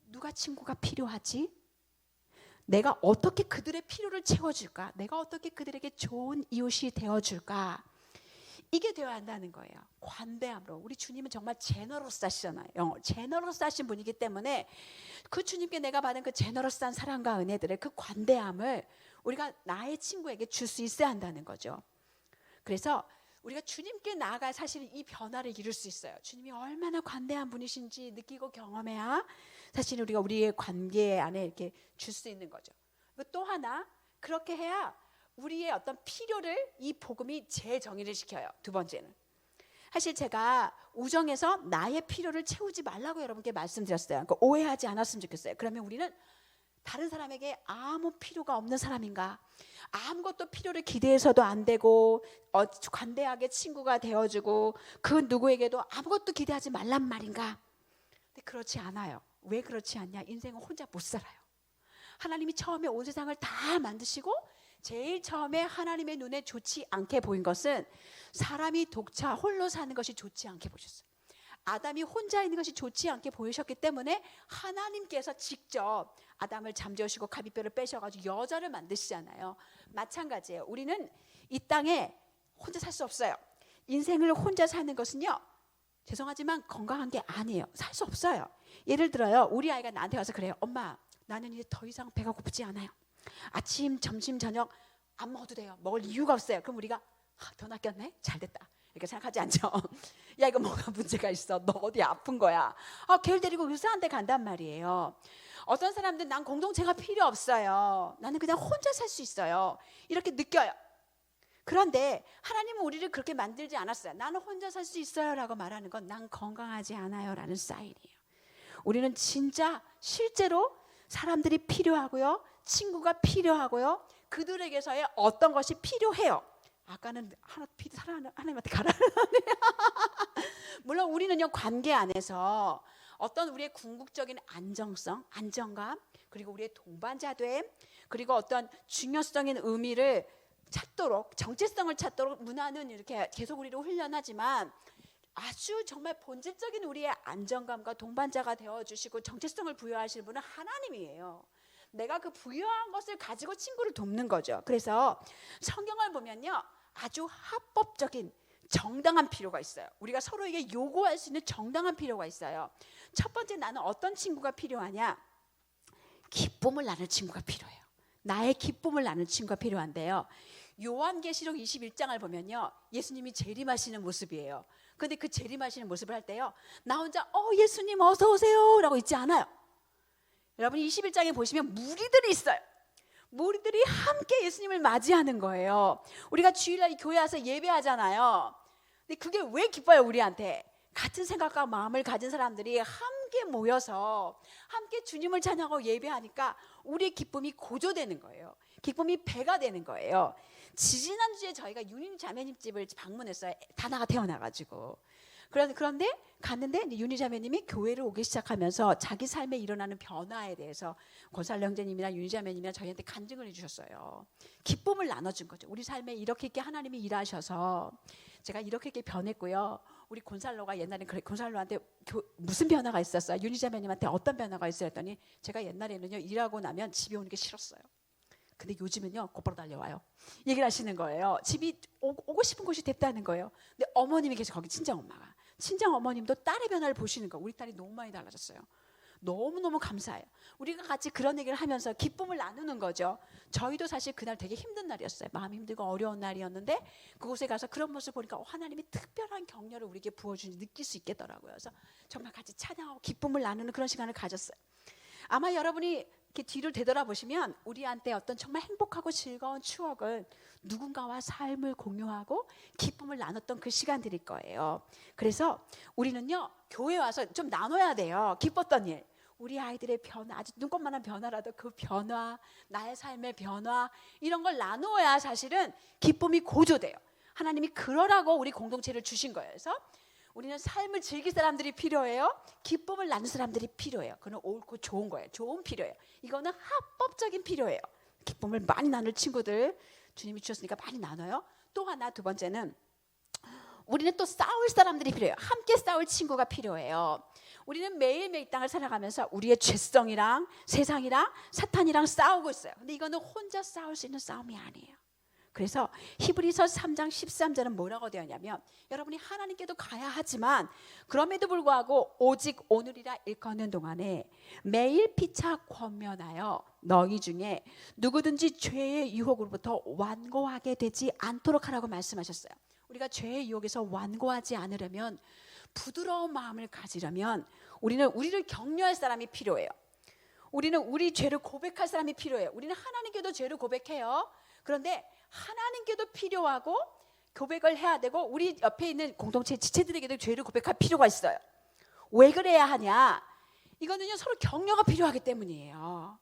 누가 친구가 필요하지? 내가 어떻게 그들의 필요를 채워줄까? 내가 어떻게 그들에게 좋은 이웃이 되어줄까? 이게 되어야 한다는 거예요. 관대함으로. 우리 주님은 정말 제너러스하시잖아요. 제너러스하신 분이기 때문에 그 주님께 내가 받은 그 제너러스한 사랑과 은혜들의 그 관대함을 우리가 나의 친구에게 줄 수 있어야 한다는 거죠. 그래서 우리가 주님께 나아가 사실 이 변화를 이룰 수 있어요. 주님이 얼마나 관대한 분이신지 느끼고 경험해야 사실 우리가 우리의 관계 안에 이렇게 줄 수 있는 거죠. 또 하나 그렇게 해야 우리의 어떤 필요를 이 복음이 재정의를 시켜요. 두 번째는 사실 제가 우정에서 나의 필요를 채우지 말라고 여러분께 말씀드렸어요. 그러니까 오해하지 않았으면 좋겠어요. 그러면 우리는 다른 사람에게 아무 필요가 없는 사람인가? 아무것도 필요를 기대해서도 안 되고 관대하게 친구가 되어주고 그 누구에게도 아무것도 기대하지 말란 말인가? 근데 그렇지 않아요. 왜 그렇지 않냐? 인생은 혼자 못 살아요. 하나님이 처음에 온 세상을 다 만드시고 제일 처음에 하나님의 눈에 좋지 않게 보인 것은 사람이 독자 홀로 사는 것이 좋지 않게 보셨어요. 아담이 혼자 있는 것이 좋지 않게 보이셨기 때문에 하나님께서 직접 아담을 잠재우시고 가비뼈를 빼셔가지고 여자를 만드시잖아요. 마찬가지예요. 우리는 이 땅에 혼자 살 수 없어요. 인생을 혼자 사는 것은요. 죄송하지만 건강한 게 아니에요. 살 수 없어요. 예를 들어요. 우리 아이가 나한테 와서 그래요. 엄마 나는 이제 더 이상 배가 고프지 않아요. 아침, 점심, 저녁 안 먹어도 돼요. 먹을 이유가 없어요. 그럼 우리가 더 낚였네? 잘 됐다. 이렇게 생각하지 않죠? 야 이거 뭐가 문제가 있어? 너 어디 아픈 거야? 걔를 데리고 의사한 테 간단 말이에요. 어떤 사람들은 난 공동체가 필요 없어요. 나는 그냥 혼자 살 수 있어요. 이렇게 느껴요. 그런데 하나님은 우리를 그렇게 만들지 않았어요. 나는 혼자 살 수 있어요 라고 말하는 건 난 건강하지 않아요 라는 사인이에요. 우리는 진짜 실제로 사람들이 필요하고요. 친구가 필요하고요. 그들에게서의 어떤 것이 필요해요. 아까는 하나님한테 가라는 물론 우리는요 관계 안에서 어떤 우리의 궁극적인 안정성, 안정감 그리고 우리의 동반자됨 그리고 어떤 중요성인 의미를 찾도록 정체성을 찾도록 문화는 이렇게 계속 우리를 훈련하지만 아주 정말 본질적인 우리의 안정감과 동반자가 되어주시고 정체성을 부여하시는 분은 하나님이에요. 내가 그 부여한 것을 가지고 친구를 돕는 거죠. 그래서 성경을 보면요 아주 합법적인 정당한 필요가 있어요. 우리가 서로에게 요구할 수 있는 정당한 필요가 있어요. 첫 번째 나는 어떤 친구가 필요하냐? 기쁨을 나눌 친구가 필요해요. 나의 기쁨을 나눌 친구가 필요한데요. 요한계시록 21장을 보면요 예수님이 재림하시는 모습이에요. 그런데 그 재림하시는 모습을 할 때요 나 혼자 예수님 어서 오세요 라고 있지 않아요. 여러분 21장에 보시면 무리들이 있어요. 무리들이 함께 예수님을 맞이하는 거예요. 우리가 주일날 교회 와서 예배하잖아요. 근데 그게 왜 기뻐요? 우리한테 같은 생각과 마음을 가진 사람들이 함께 모여서 함께 주님을 찬양하고 예배하니까 우리의 기쁨이 고조되는 거예요. 기쁨이 배가 되는 거예요. 지지난주에 저희가 윤인 자매님 집을 방문했어요. 다나가 태어나가지고 그런데 갔는데 이제 윤희자매님이 교회를 오기 시작하면서 자기 삶에 일어나는 변화에 대해서 권살로 형제님이나 윤희자매님이나 저희한테 간증을 해주셨어요. 기쁨을 나눠준 거죠. 우리 삶에 이렇게 하나님이 일하셔서 제가 이렇게 변했고요. 우리 곤살로가 옛날에 곤살로한테 무슨 변화가 있었어요? 윤희자매님한테 어떤 변화가 있어요? 했더니 제가 옛날에는요 일하고 나면 집에 오는 게 싫었어요. 근데 요즘은요 곧바로 달려와요. 얘기를 하시는 거예요. 집이 오고 싶은 곳이 됐다는 거예요. 근데 어머님이 계속 거기 친정엄마가. 친정어머님도 딸의 변화를 보시는 거. 우리 딸이 너무 많이 달라졌어요. 너무너무 감사해요. 우리가 같이 그런 얘기를 하면서 기쁨을 나누는 거죠. 저희도 사실 그날 되게 힘든 날이었어요. 마음이 힘들고 어려운 날이었는데 그곳에 가서 그런 모습을 보니까 하나님이 특별한 격려를 우리에게 부어주니 느낄 수 있겠더라고요. 그래서 정말 같이 찬양하고 기쁨을 나누는 그런 시간을 가졌어요. 아마 여러분이 이렇게 뒤를 되돌아보시면 우리한테 어떤 정말 행복하고 즐거운 추억은 누군가와 삶을 공유하고 기쁨을 나눴던 그 시간들일 거예요. 그래서 우리는요 교회 와서 좀 나눠야 돼요. 기뻤던 일, 우리 아이들의 변화, 아주 눈꽃만한 변화라도 그 변화, 나의 삶의 변화 이런 걸 나누어야 사실은 기쁨이 고조돼요. 하나님이 그러라고 우리 공동체를 주신 거예요. 그래서 우리는 삶을 즐길 사람들이 필요해요. 기쁨을 나눈 사람들이 필요해요. 그건 옳고 좋은 거예요. 좋은 필요해요. 이거는 합법적인 필요해요. 기쁨을 많이 나눌 친구들 주님이 주셨으니까 많이 나눠요. 또 하나, 두 번째는 우리는 또 싸울 사람들이 필요해요. 함께 싸울 친구가 필요해요. 우리는 매일매일 땅을 살아가면서 우리의 죄성이랑 세상이랑 사탄이랑 싸우고 있어요. 근데 이거는 혼자 싸울 수 있는 싸움이 아니에요. 그래서 히브리서 3장 13절은 뭐라고 되었냐면 여러분이 하나님께도 가야 하지만 그럼에도 불구하고 오직 오늘이라 일컫는 동안에 매일 피차 권면하여 너희 중에 누구든지 죄의 유혹으로부터 완고하게 되지 않도록 하라고 말씀하셨어요. 우리가 죄의 유혹에서 완고하지 않으려면 부드러운 마음을 가지려면 우리는 우리를 격려할 사람이 필요해요. 우리는 우리 죄를 고백할 사람이 필요해요. 우리는 하나님께도 죄를 고백해요. 그런데 하나님께도 필요하고 고백을 해야 되고 우리 옆에 있는 공동체 지체들에게도 죄를 고백할 필요가 있어요. 왜 그래야 하냐? 이거는요 서로 격려가 필요하기 때문이에요.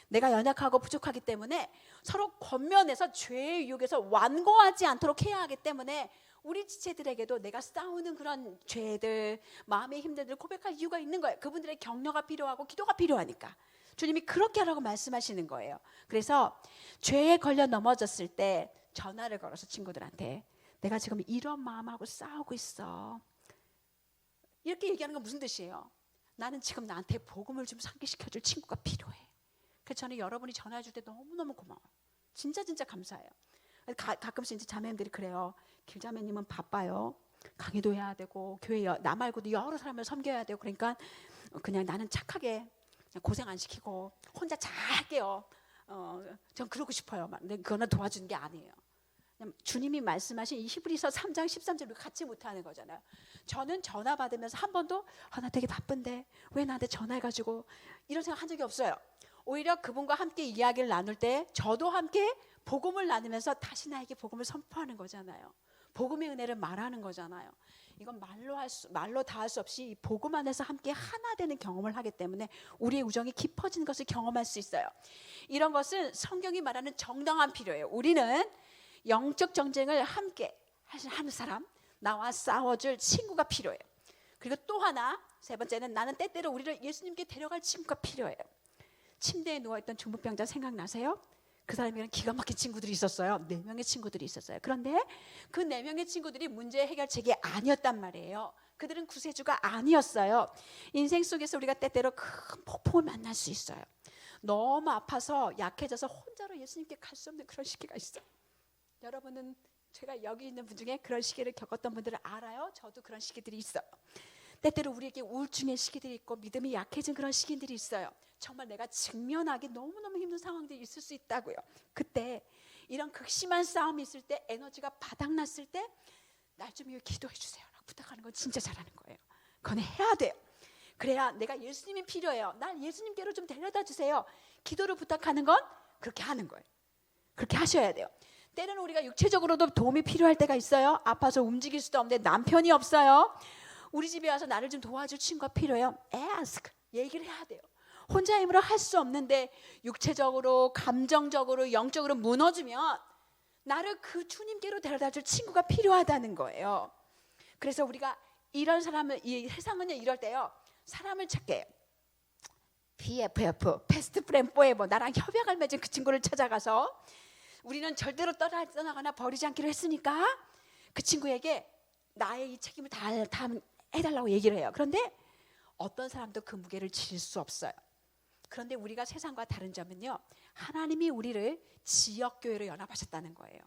내가 연약하고 부족하기 때문에 서로 권면해서 죄의 유혹에서 완고하지 않도록 해야 하기 때문에 우리 지체들에게도 내가 싸우는 그런 죄들, 마음의 힘들들 고백할 이유가 있는 거예요. 그분들의 격려가 필요하고 기도가 필요하니까. 주님이 그렇게 하라고 말씀하시는 거예요. 그래서 죄에 걸려 넘어졌을 때 전화를 걸어서 친구들한테 내가 지금 이런 마음하고 싸우고 있어. 이렇게 얘기하는 건 무슨 뜻이에요? 나는 지금 나한테 복음을 좀 상기시켜줄 친구가 필요해. 그래서 저는 여러분이 전화해 줄 때 너무너무 고마워요. 진짜 감사해요. 가끔씩 이제 자매님들이 그래요. 길자매님은 바빠요. 강의도 해야 되고 교회 나 말고도 여러 사람을 섬겨야 되고 그러니까 그냥 나는 착하게 고생 안 시키고 혼자 잘 할게요. 전 그러고 싶어요. 근데 그거는 도와주는 게 아니에요. 그냥 주님이 말씀하신 이 히브리서 3장 13절을 같이 못하는 거잖아요. 저는 전화 받으면서 한 번도 나 되게 바쁜데 왜 나한테 전화해가지고 이런 생각 한 적이 없어요. 오히려 그분과 함께 이야기를 나눌 때 저도 함께 복음을 나누면서 다시 나에게 복음을 선포하는 거잖아요. 복음의 은혜를 말하는 거잖아요. 이건 말로 다 할 수 없이 복음 안에서 함께 하나 되는 경험을 하기 때문에 우리의 우정이 깊어지는 것을 경험할 수 있어요. 이런 것은 성경이 말하는 정당한 필요예요. 우리는 영적 전쟁을 함께 하는 사람, 나와 싸워줄 친구가 필요해요. 그리고 또 하나, 세 번째는 나는 때때로 우리를 예수님께 데려갈 친구가 필요해요. 침대에 누워있던 중풍병자 생각나세요? 그 사람에게는 기가 막힌 친구들이 있었어요. 4명의 친구들이 있었어요. 그런데 그 4명의 친구들이 문제 해결책이 아니었단 말이에요. 그들은 구세주가 아니었어요. 인생 속에서 우리가 때때로 큰 폭풍을 만날 수 있어요. 너무 아파서 약해져서 혼자로 예수님께 갈 수 없는 그런 시기가 있어요. 여러분은 제가 여기 있는 분 중에 그런 시기를 겪었던 분들을 알아요. 저도 그런 시기들이 있어요. 때때로 우리에게 우울증의 시기들이 있고 믿음이 약해진 그런 시기들이 있어요. 정말 내가 직면하기 너무너무 힘든 상황들이 있을 수 있다고요. 그때 이런 극심한 싸움이 있을 때 에너지가 바닥났을 때 날 좀 위해 기도해 주세요 라고 부탁하는 건 진짜 잘하는 거예요. 그건 해야 돼요. 그래야 내가 예수님이 필요해요. 날 예수님께로 좀 데려다 주세요. 기도를 부탁하는 건 그렇게 하는 거예요. 그렇게 하셔야 돼요. 때로는 우리가 육체적으로도 도움이 필요할 때가 있어요. 아파서 움직일 수도 없는데 남편이 없어요. 우리 집에 와서 나를 좀 도와줄 친구가 필요해요. ask, 얘기를 해야 돼요. 혼자 힘으로 할 수 없는데 육체적으로, 감정적으로, 영적으로 무너지면 나를 그 주님께로 데려다 줄 친구가 필요하다는 거예요. 그래서 우리가 이런 사람을, 이 세상은요 이럴 때요 사람을 찾게 해요. BFF, 베스트 프렌드 포에버, 나랑 협약을 맺은 그 친구를 찾아가서 우리는 절대로 떠나거나 버리지 않기로 했으니까 그 친구에게 나의 이 책임을 다 해달라고 얘기를 해요. 그런데 어떤 사람도 그 무게를 질 수 없어요. 그런데 우리가 세상과 다른 점은요, 하나님이 우리를 지역교회로 연합하셨다는 거예요.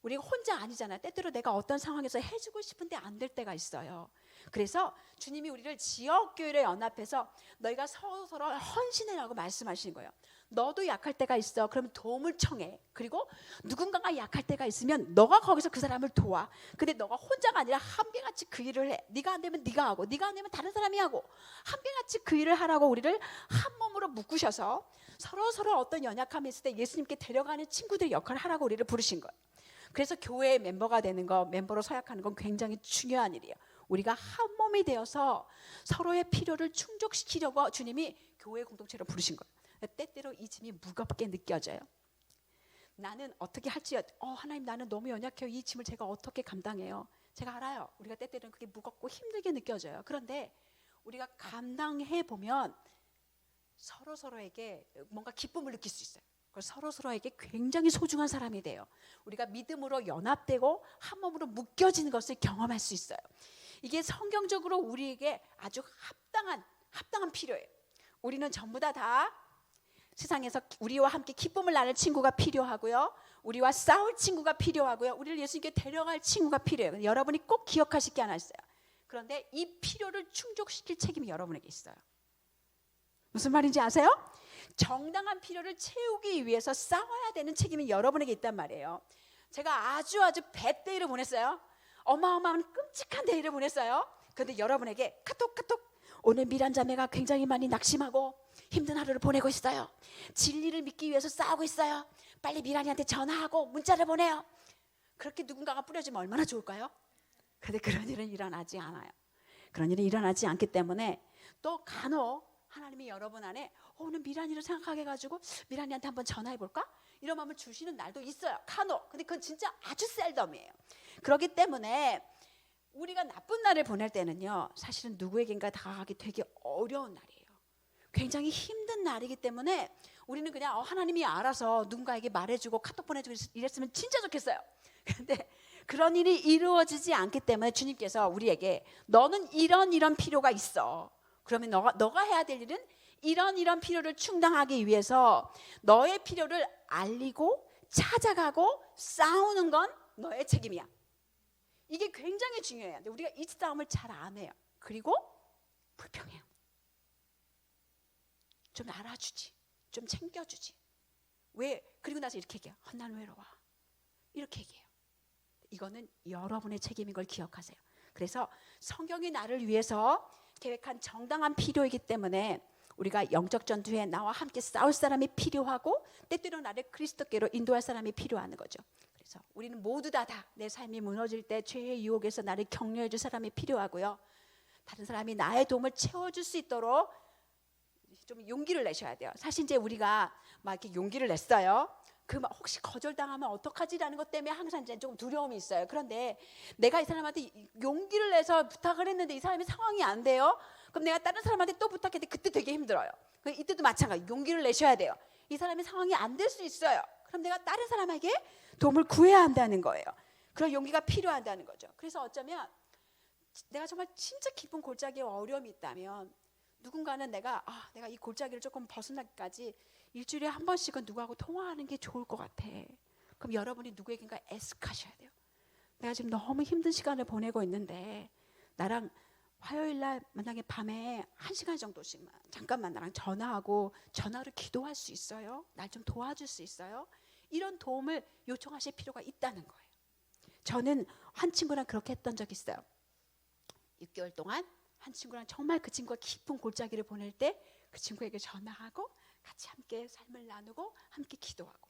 우리가 혼자 아니잖아요. 때때로 내가 어떤 상황에서 해주고 싶은데 안 될 때가 있어요. 그래서 주님이 우리를 지역교회로 연합해서 너희가 서로 헌신해라고 말씀하시는 거예요. 너도 약할 때가 있어. 그러면 도움을 청해. 그리고 누군가가 약할 때가 있으면 너가 거기서 그 사람을 도와. 근데 너가 혼자가 아니라 함께같이 그 일을 해. 네가 안 되면 네가 하고, 네가 안 되면 다른 사람이 하고, 함께같이 그 일을 하라고 우리를 한 몸으로 묶으셔서 서로 어떤 연약함이 있을 때 예수님께 데려가는 친구들의 역할을 하라고 우리를 부르신 거예요. 그래서 교회의 멤버가 되는 거, 멤버로 서약하는 건 굉장히 중요한 일이에요. 우리가 한 몸이 되어서 서로의 필요를 충족시키려고 주님이 교회 공동체로 부르신 거예요. 때때로 이 짐이 무겁게 느껴져요. 나는 어떻게 할지, 하나님 나는 너무 연약해요. 이 짐을 제가 어떻게 감당해요? 제가 알아요. 우리가 때때로는 그게 무겁고 힘들게 느껴져요. 그런데 우리가 감당해 보면 서로에게 뭔가 기쁨을 느낄 수 있어요. 서로에게 굉장히 소중한 사람이 돼요. 우리가 믿음으로 연합되고 한 몸으로 묶여지는 것을 경험할 수 있어요. 이게 성경적으로 우리에게 아주 합당한 필요예요. 우리는 전부 다 세상에서 우리와 함께 기쁨을 나눌 친구가 필요하고요, 우리와 싸울 친구가 필요하고요, 우리를 예수님께 데려갈 친구가 필요해요. 여러분이 꼭 기억하실 게 하나 있어요. 그런데 이 필요를 충족시킬 책임이 여러분에게 있어요. 무슨 말인지 아세요? 정당한 필요를 채우기 위해서 싸워야 되는 책임이 여러분에게 있단 말이에요. 제가 아주 배데이를 보냈어요. 어마어마한 끔찍한 데이를 보냈어요. 그런데 여러분에게 카톡 오늘 미란 자매가 굉장히 많이 낙심하고 힘든 하루를 보내고 있어요. 진리를 믿기 위해서 싸우고 있어요. 빨리 미란이한테 전화하고 문자를 보내요. 그렇게 누군가가 뿌려주면 얼마나 좋을까요? 그런데 그런 일은 일어나지 않아요. 그런 일은 일어나지 않기 때문에 또 간혹 하나님이 여러분 안에 오늘 미란이를 생각하게 해가지고 미란이한테 한번 전화해볼까? 이런 마음을 주시는 날도 있어요. 간혹. 근데 그건 진짜 아주 셀덤이에요. 그렇기 때문에 우리가 나쁜 날을 보낼 때는요, 사실은 누구에겐가 다가가기 되게 어려운 날이에요. 굉장히 힘든 날이기 때문에 우리는 그냥 하나님이 알아서 누군가에게 말해주고 카톡 보내주고 이랬으면 진짜 좋겠어요. 그런데 그런 일이 이루어지지 않기 때문에 주님께서 우리에게 너는 이런 필요가 있어. 그러면 너가 해야 될 일은 이런 필요를 충당하기 위해서 너의 필요를 알리고 찾아가고 싸우는 건 너의 책임이야. 이게 굉장히 중요해요. 근데 우리가 이 싸움을 잘 안 해요. 그리고 불평해요. 좀 알아주지, 좀 챙겨주지. 왜? 그리고 나서 이렇게 얘기해요. 난 외로워. 이렇게 얘기해요. 이거는 여러분의 책임인 걸 기억하세요. 그래서 성경이 나를 위해서 계획한 정당한 필요이기 때문에 우리가 영적 전투에 나와 함께 싸울 사람이 필요하고 때때로 나를 그리스도께로 인도할 사람이 필요한 거죠. 그래서 우리는 모두 다 내 삶이 무너질 때 죄의 유혹에서 나를 격려해 줄 사람이 필요하고요, 다른 사람이 나의 도움을 채워줄 수 있도록 좀 용기를 내셔야 돼요. 사실 이제 우리가 막 이렇게 용기를 냈어요. 혹시 거절당하면 어떡하지라는 것 때문에 항상 이제 조금 두려움이 있어요. 그런데 내가 이 사람한테 용기를 내서 부탁을 했는데 이 사람이 상황이 안 돼요. 그럼 내가 다른 사람한테 또 부탁했는데 그때 되게 힘들어요. 이때도 마찬가지, 용기를 내셔야 돼요. 이 사람이 상황이 안 될 수 있어요. 그럼 내가 다른 사람에게 도움을 구해야 한다는 거예요. 그런 용기가 필요하다는 거죠. 그래서 어쩌면 내가 정말 진짜 깊은 골짜기에 어려움이 있다면 누군가는 내가 이 골짜기를 조금 벗어나기까지 일주일에 한 번씩은 누구하고 통화하는 게 좋을 것 같아. 그럼 여러분이 누구에겐가 애석하셔야 돼요. 내가 지금 너무 힘든 시간을 보내고 있는데 나랑 화요일날 만약에 밤에 1시간 정도씩만 잠깐만 나랑 전화하고 전화로 기도할 수 있어요? 날 좀 도와줄 수 있어요? 이런 도움을 요청하실 필요가 있다는 거예요. 저는 한 친구랑 그렇게 했던 적이 있어요. 6개월 동안 한 친구랑 정말 그 친구가 깊은 골짜기를 보낼 때 그 친구에게 전화하고 같이 함께 삶을 나누고 함께 기도하고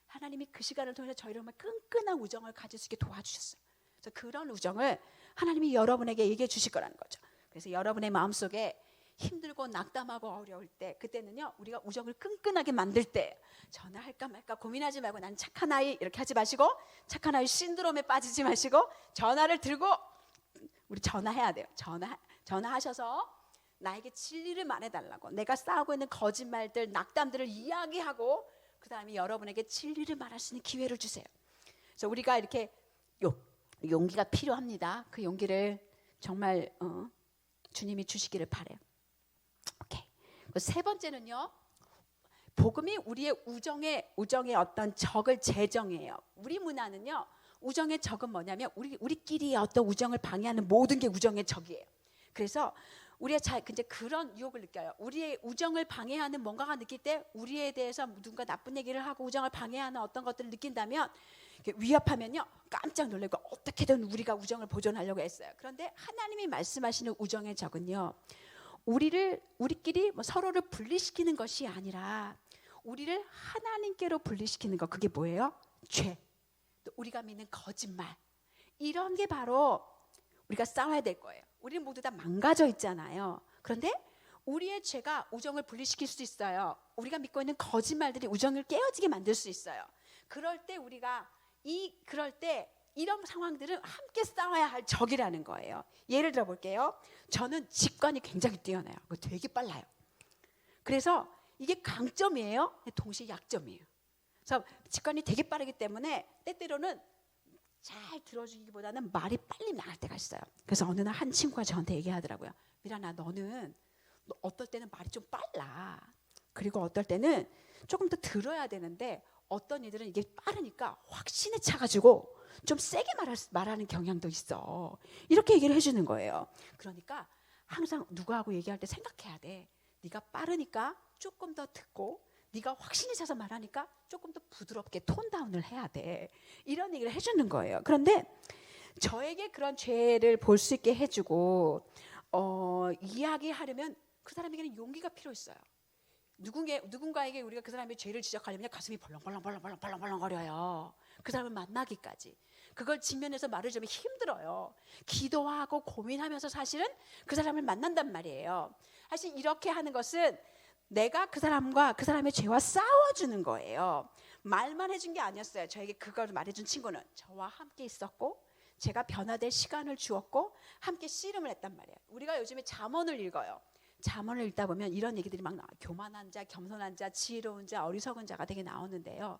하나님이 그 시간을 통해서 저희를 정말 끈끈한 우정을 가질 수 있게 도와주셨어요. 그래서 그런 우정을 하나님이 여러분에게 얘기해 주실 거라는 거죠. 그래서 여러분의 마음속에 힘들고 낙담하고 어려울 때, 그때는요 우리가 우정을 끈끈하게 만들 때 전화할까 말까 고민하지 말고 난 착한 아이 이렇게 하지 마시고, 착한 아이 신드롬에 빠지지 마시고 전화를 들고 우리 전화해야 돼요. 전화하셔서 나에게 진리를 말해달라고. 내가 싸우고 있는 거짓말들, 낙담들을 이야기하고 그 다음에 여러분에게 진리를 말할 수 있는 기회를 주세요. 그래서 우리가 이렇게 용기가 필요합니다. 그 용기를 정말 주님이 주시기를 바래요. 오케이. 세 번째는요. 복음이 우리의 우정의 어떤 적을 제정해요. 우리 문화는요. 우정의 적은 뭐냐면 우리끼리의 어떤 우정을 방해하는 모든 게 우정의 적이에요. 그래서 우리가 이제 그런 유혹을 느껴요. 우리의 우정을 방해하는 뭔가가 느낄 때 우리에 대해서 누군가 나쁜 얘기를 하고 우정을 방해하는 어떤 것들을 느낀다면 위협하면요 깜짝 놀라고 어떻게든 우리가 우정을 보존하려고 했어요. 그런데 하나님이 말씀하시는 우정의 적은요 우리끼리 서로를 분리시키는 것이 아니라 우리를 하나님께로 분리시키는 것. 그게 뭐예요? 죄, 또 우리가 믿는 거짓말, 이런 게 바로 우리가 싸워야 될 거예요. 우리는 모두 다 망가져 있잖아요. 그런데 우리의 죄가 우정을 분리시킬 수 있어요. 우리가 믿고 있는 거짓말들이 우정을 깨어지게 만들 수 있어요. 그럴 때 이런 상황들은 함께 싸워야 할 적이라는 거예요. 예를 들어 볼게요. 저는 직관이 굉장히 뛰어나요. 되게 빨라요. 그래서 이게 강점이에요. 동시에 약점이에요. 그래서 직관이 되게 빠르기 때문에 때때로는 잘 들어주기보다는 말이 빨리 나갈 때가 있어요. 그래서 어느 날 한 친구가 저한테 얘기하더라고요. 미란아, 너 어떨 때는 말이 좀 빨라. 그리고 어떨 때는 조금 더 들어야 되는데 어떤 이들은 이게 빠르니까 확신에 차가지고 좀 세게 말하는 경향도 있어. 이렇게 얘기를 해주는 거예요. 그러니까 항상 누구하고 얘기할 때 생각해야 돼. 네가 빠르니까 조금 더 듣고 네가 확신이 차서 말하니까 조금 더 부드럽게 톤 다운을 해야 돼. 이런 얘기를 해주는 거예요. 그런데 저에게 그런 죄를 볼 수 있게 해주고 이야기하려면 그 사람에게는 용기가 필요 있어요. 누군가에게 우리가 그 사람의 죄를 지적하려면 가슴이 벌렁벌렁거려요. 그 사람을 만나기까지. 그걸 직면해서 말을 좀 힘들어요. 기도하고 고민하면서 사실은 그 사람을 만난단 말이에요. 사실 이렇게 하는 것은 내가 그 사람과 그 사람의 죄와 싸워주는 거예요. 말만 해준 게 아니었어요. 저에게 그걸 말해준 친구는 저와 함께 있었고 제가 변화될 시간을 주었고 함께 씨름을 했단 말이에요. 우리가 요즘에 잠언을 읽어요. 잠언을 읽다 보면 이런 얘기들이 막 나와요. 교만한 자, 겸손한 자, 지혜로운 자, 어리석은 자가 되게 나오는데요.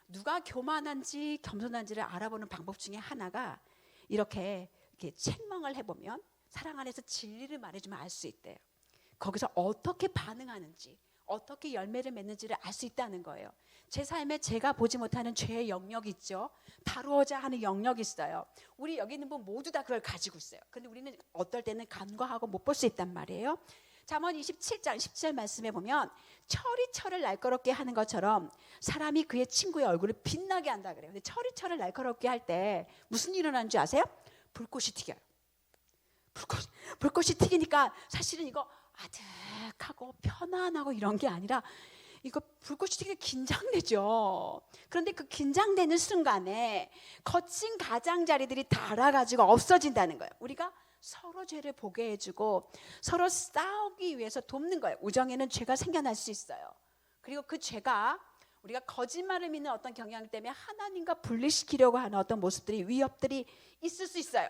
누가 교만한지 겸손한지를 알아보는 방법 중에 하나가 이렇게 책망을 해보면 사랑 안에서 진리를 말해주면 알 수 있대요. 거기서 어떻게 반응하는지, 어떻게 열매를 맺는지를 알 수 있다는 거예요. 제 삶에 제가 보지 못하는 죄의 영역이 있죠. 다루어야 하는 영역이 있어요. 우리 여기 있는 분 모두 다 그걸 가지고 있어요. 근데 우리는 어떨 때는 간과하고 못 볼 수 있단 말이에요. 잠언 27장 17절 말씀에 보면 철이 철을 날카롭게 하는 것처럼 사람이 그의 친구의 얼굴을 빛나게 한다 그래요. 근데 철이 철을 날카롭게 할 때 무슨 일이 일어나는 줄 아세요? 불꽃이 튀겨요. 불꽃이 튀기니까 사실은 이거 아득하고 편안하고 이런 게 아니라 이거 불꽃이 튀기게 긴장되죠. 그런데 그 긴장되는 순간에 거친 가장자리들이 닳아가지고 없어진다는 거예요. 우리가 서로 죄를 보게 해주고 서로 싸우기 위해서 돕는 거예요. 우정에는 죄가 생겨날 수 있어요. 그리고 그 죄가 우리가 거짓말을 믿는 어떤 경향 때문에 하나님과 분리시키려고 하는 어떤 모습들이 위협들이 있을 수 있어요.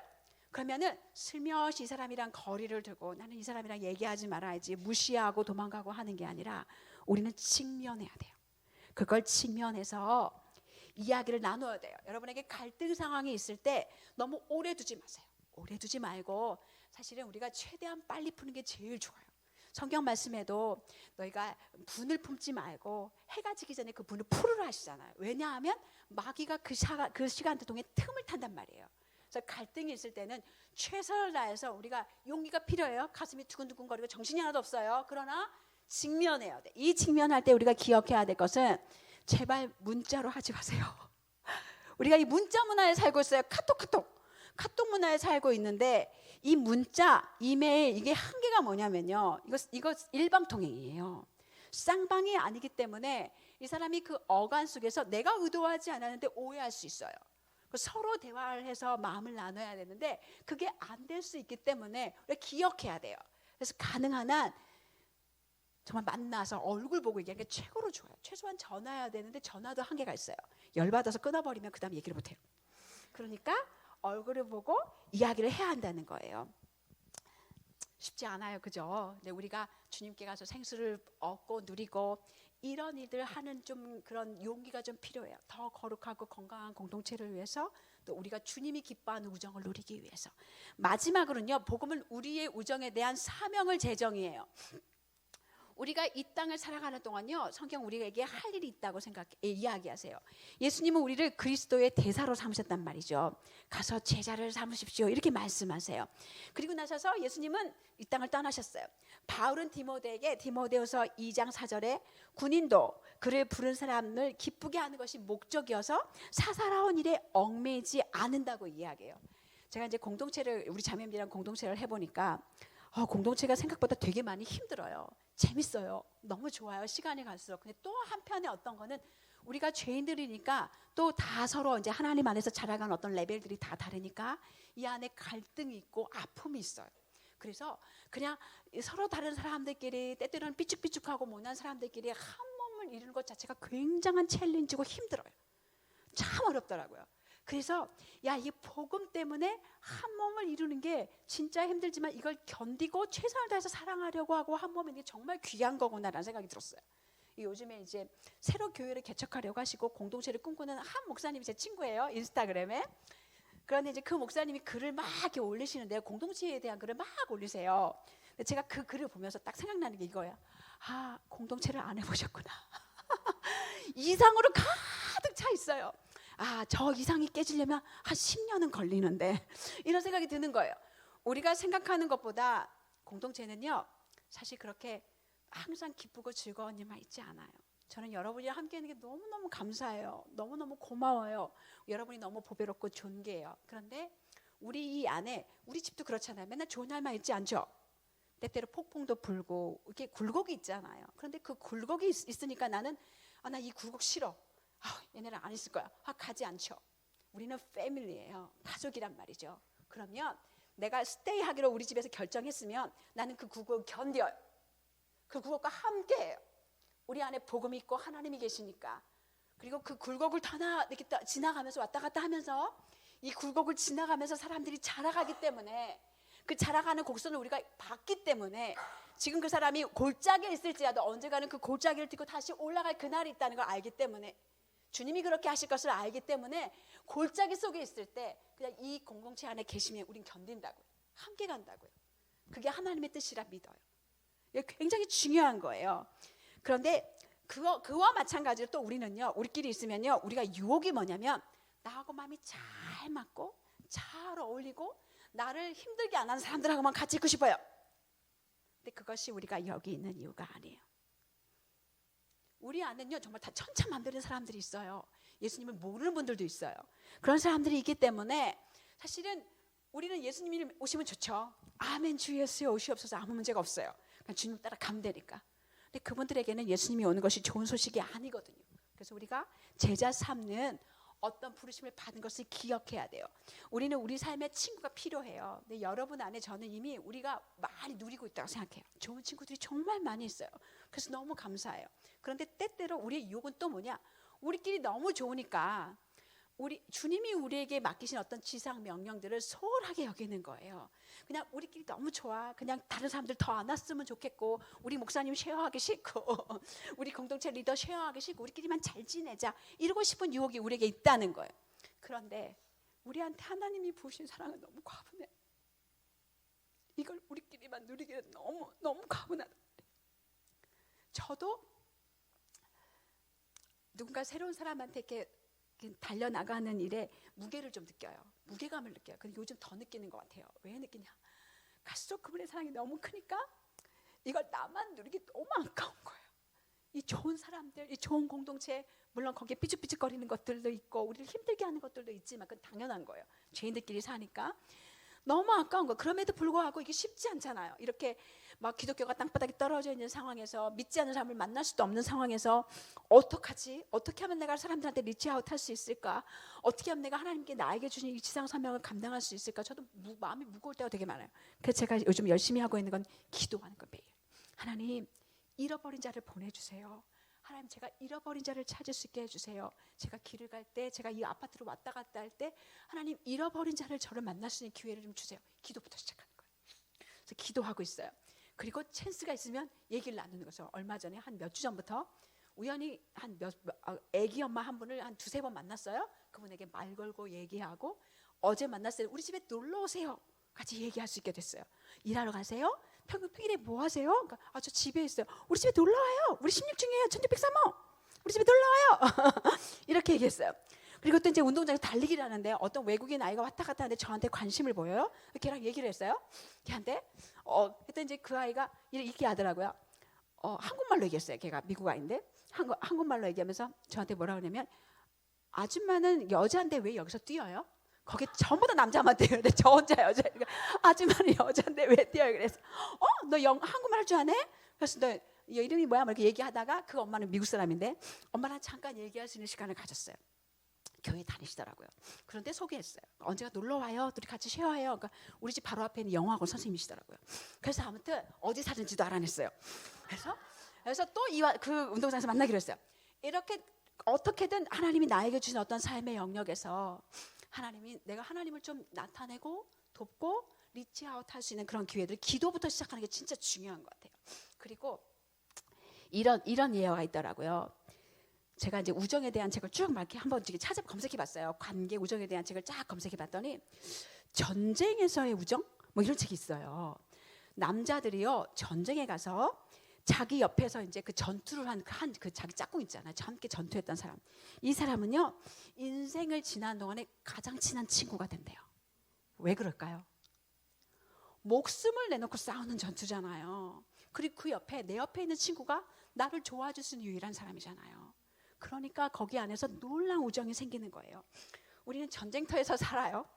그러면은 슬며시 이 사람이랑 거리를 두고 나는 이 사람이랑 얘기하지 말아야지 무시하고 도망가고 하는 게 아니라 우리는 직면해야 돼요. 그걸 직면해서 이야기를 나눠야 돼요. 여러분에게 갈등 상황이 있을 때 너무 오래 두지 마세요. 오래 두지 말고 사실은 우리가 최대한 빨리 푸는 게 제일 좋아요. 성경 말씀에도 너희가 분을 품지 말고 해가 지기 전에 그 분을 풀으라 하시잖아요. 왜냐하면 마귀가 그 시간 동안 틈을 탄단 말이에요. 그래서 갈등이 있을 때는 최선을 다해서 우리가 용기가 필요해요. 가슴이 두근두근거리고 정신이 하나도 없어요. 그러나 직면해야 돼. 이 직면할 때 우리가 기억해야 될 것은 제발 문자로 하지 마세요. 우리가 이 문자 문화에 살고 있어요. 카톡 문화에 살고 있는데 이 문자, 이메일 이게 한계가 뭐냐면요. 이거 일방통행이에요. 쌍방이 아니기 때문에 이 사람이 그 어간 속에서 내가 의도하지 않았는데 오해할 수 있어요. 서로 대화를 해서 마음을 나눠야 되는데 그게 안 될 수 있기 때문에 우리가 기억해야 돼요. 그래서 가능한 한 정말 만나서 얼굴 보고 얘기하는 게 최고로 좋아요. 최소한 전화해야 되는데 전화도 한계가 있어요. 열받아서 끊어버리면 그 다음 얘기를 못해요. 그러니까 얼굴을 보고 이야기를 해야 한다는 거예요. 쉽지 않아요, 그죠? 근데 우리가 주님께 가서 생수를 얻고 누리고 이런 일들 하는 좀 그런 용기가 좀 필요해요. 더 거룩하고 건강한 공동체를 위해서, 또 우리가 주님이 기뻐하는 우정을 누리기 위해서. 마지막으로는요, 복음은 우리의 우정에 대한 사명을 제정이에요. 우리가 이 땅을 살아가는 동안요, 성경 우리에게 할 일이 있다고 이야기하세요. 예수님은 우리를 그리스도의 대사로 삼으셨단 말이죠. 가서 제자를 삼으십시오, 이렇게 말씀하세요. 그리고 나서서 예수님은 이 땅을 떠나셨어요. 바울은 디모데에게 디모데후서 2장 4절에 군인도 그를 부른 사람을 기쁘게 하는 것이 목적이어서 사사로운 일에 얽매이지 않는다고 이야기해요. 제가 이제 공동체를, 우리 자매님들이랑 공동체를 해보니까 공동체가 생각보다 되게 많이 힘들어요. 재밌어요. 너무 좋아요. 시간이 갈수록. 근데 또 한편에 어떤 거는 우리가 죄인들이니까 또 다 서로 이제 하나님 안에서 자라가는 어떤 레벨들이 다 다르니까 이 안에 갈등이 있고 아픔이 있어요. 그래서 그냥 서로 다른 사람들끼리, 때때로는 삐죽삐죽하고 못난 사람들끼리 한 몸을 이루는 것 자체가 굉장한 챌린지고 힘들어요. 참 어렵더라고요. 그래서 이 복음 때문에 한 몸을 이루는 게 진짜 힘들지만 이걸 견디고 최선을 다해서 사랑하려고 하고 한 몸인 게 정말 귀한 거구나라는 생각이 들었어요. 요즘에 이제 새로 교회를 개척하려고 하시고 공동체를 꿈꾸는 한 목사님이 제 친구예요, 인스타그램에. 그런데 이제 그 목사님이 글을 막 이렇게 올리시는데요, 공동체에 대한 글을 막 올리세요. 근데 제가 그 글을 보면서 딱 생각나는 게 이거예요. 공동체를 안 해보셨구나. 이상으로 가득 차 있어요. 저 이상이 깨지려면 한 10년은 걸리는데, 이런 생각이 드는 거예요. 우리가 생각하는 것보다 공동체는요, 사실 그렇게 항상 기쁘고 즐거운 일만 있지 않아요. 저는 여러분이랑 함께 있는 게 너무너무 감사해요. 너무너무 고마워요. 여러분이 너무 보배롭고 존귀해요. 그런데 우리 이 안에, 우리 집도 그렇잖아요. 맨날 좋은 날만 있지 않죠? 때때로 폭풍도 불고 이렇게 굴곡이 있잖아요. 그런데 그 굴곡이 있으니까 나는 나 이 굴곡 싫어, 얘네랑 안 있을 거야, 가지 않죠. 우리는 패밀리예요. 가족이란 말이죠. 그러면 내가 스테이 하기로 우리 집에서 결정했으면 나는 그 굴곡을 견뎌요. 그 굴곡과 함께해요. 우리 안에 복음이 있고 하나님이 계시니까. 그리고 그 굴곡을 이렇게 지나가면서 왔다 갔다 하면서, 이 굴곡을 지나가면서 사람들이 자라가기 때문에, 그 자라가는 곡선을 우리가 봤기 때문에, 지금 그 사람이 골짜기에 있을지라도 언젠가는 그 골짜기를 딛고 다시 올라갈 그날이 있다는 걸 알기 때문에, 주님이 그렇게 하실 것을 알기 때문에 골짜기 속에 있을 때 그냥 이 공동체 안에 계시면 우린 견딘다고요. 함께 간다고요. 그게 하나님의 뜻이라 믿어요. 이게 굉장히 중요한 거예요. 그런데 그와 마찬가지로 또 우리는요, 우리끼리 있으면요, 우리가 유혹이 뭐냐면 나하고 마음이 잘 맞고 잘 어울리고 나를 힘들게 안 하는 사람들하고만 같이 있고 싶어요. 근데 그것이 우리가 여기 있는 이유가 아니에요. 우리 안에는요, 정말 다 천차만별인 사람들이 있어요. 예수님을 모르는 분들도 있어요. 그런 사람들이 있기 때문에 사실은 우리는 예수님이 오시면 좋죠. 아멘, 주 예수여 오시옵소서, 아무 문제가 없어요. 그냥 주님 따라 가면 되니까. 근데 그분들에게는 예수님이 오는 것이 좋은 소식이 아니거든요. 그래서 우리가 제자 삼는 어떤 부르심을 받은 것을 기억해야 돼요. 우리는 우리 삶에 친구가 필요해요. 근데 여러분 안에 저는 이미 우리가 많이 누리고 있다고 생각해요. 좋은 친구들이 정말 많이 있어요. 그래서 너무 감사해요. 그런데 때때로 우리의 유혹은 또 뭐냐? 우리끼리 너무 좋으니까 주님이 우리에게 맡기신 어떤 지상 명령들을 소홀하게 여기는 거예요. 그냥 우리끼리 너무 좋아. 그냥 다른 사람들 더 안 왔으면 좋겠고, 우리 목사님 쉐어하기 싫고, 우리 공동체 리더 쉐어하기 싫고, 우리끼리만 잘 지내자, 이러고 싶은 유혹이 우리에게 있다는 거예요. 그런데 우리한테 하나님이 부으신 사랑은 너무 과분해. 이걸 우리끼리만 누리기는 너무 과분하다. 저도 누군가 새로운 사람한테 이렇게 달려나가는 일에 무게를 좀 느껴요. 무게감을 느껴요. 근데 요즘 더 느끼는 것 같아요. 왜 느끼냐? 갈수록 그분의 사랑이 너무 크니까 이걸 나만 누리기 너무 아까운 거예요. 이 좋은 사람들, 이 좋은 공동체, 물론 거기에 삐죽삐죽거리는 것들도 있고 우리를 힘들게 하는 것들도 있지만 그건 당연한 거예요. 죄인들끼리 사니까. 너무 아까운 거. 그럼에도 불구하고 이게 쉽지 않잖아요. 이렇게 막 기독교가 땅바닥에 떨어져 있는 상황에서, 믿지 않는 사람을 만날 수도 없는 상황에서 어떡하지? 어떻게 하면 내가 사람들한테 리치아웃 할 수 있을까? 어떻게 하면 내가 하나님께 나에게 주신 이 지상 사명을 감당할 수 있을까? 저도 마음이 무거울 때가 되게 많아요. 그래서 제가 요즘 열심히 하고 있는 건 기도하는 거 매일. 하나님, 잃어버린 자를 보내주세요. 하나님, 제가 잃어버린 자를 찾을 수 있게 해주세요. 제가 길을 갈 때, 제가 이 아파트로 왔다 갔다 할 때 하나님, 잃어버린 자를 저를 만날 수 있는 기회를 좀 주세요. 기도부터 시작하는 거예요. 그래서 기도하고 있어요. 그리고 찬스가 있으면 얘기를 나누는 거죠. 얼마 전에 한 몇 주 전부터 우연히 애기 엄마 한 분을 한 두세 번 만났어요. 그분에게 말 걸고 얘기하고, 어제 만났어요. 우리 집에 놀러 오세요. 같이 얘기할 수 있게 됐어요. 일하러 가세요? 평일에 뭐 하세요? 그러니까, 저 집에 있어요. 우리 집에 놀러 와요. 우리 16층이에요. 1603호. 우리 집에 놀러 와요. 이렇게 얘기했어요. 그리고 또 이제 운동장에서 달리기를 하는데 어떤 외국인 아이가 왔다 갔다 하는데 저한테 관심을 보여요. 걔랑 얘기를 했어요. 걔한테. 그때 이제 그 아이가 이렇게 하더라고요. 한국말로 얘기했어요. 걔가 미국 아이인데 한국말로 얘기하면서 저한테 뭐라 그러냐면, 아줌마는 여자인데 왜 여기서 뛰어요? 거기 전부 다 남자만 뛰어요. 근데 저 혼자 여자. 아줌마는 여자인데 왜 뛰어요? 그래서 너 한국말 할 줄 아네? 그래서 너 이름이 뭐야? 이렇게 얘기하다가 그 엄마는 미국 사람인데 엄마랑 잠깐 얘기할 수 있는 시간을 가졌어요. 교회 다니시더라고요. 그런데 소개했어요. 언제가 놀러 와요. 둘이 같이 쉐어해요. 그러니까 우리 집 바로 앞에 있는 영어학원 선생님이시더라고요. 그래서 아무튼 어디 사는지도 알아냈어요. 그래서 또 그 운동장에서 만나기로 했어요. 이렇게 어떻게든 하나님이 나에게 주신 어떤 삶의 영역에서 내가 하나님을 좀 나타내고 돕고 리치아웃 할 수 있는 그런 기회들, 기도부터 시작하는 게 진짜 중요한 것 같아요. 그리고 이런 예화가 있더라고요. 제가 이제 우정에 대한 책을 쭉 막 이렇게 한번 검색해봤어요. 관계 우정에 대한 책을 쫙 검색해봤더니 전쟁에서의 우정 뭐 이런 책이 있어요. 남자들이요 전쟁에 가서 자기 옆에서 이제 그 전투를 한 그 자기 짝꿍 있잖아요. 함께 전투했던 사람. 이 사람은요 인생을 지난 동안에 가장 친한 친구가 된대요. 왜 그럴까요? 목숨을 내놓고 싸우는 전투잖아요. 그리고 내 옆에 있는 친구가 나를 좋아해 줄 수 있는 유일한 사람이잖아요. 그러니까 거기 안에서 놀라운 우정이 생기는 거예요. 우리는 전쟁터에서 살아요.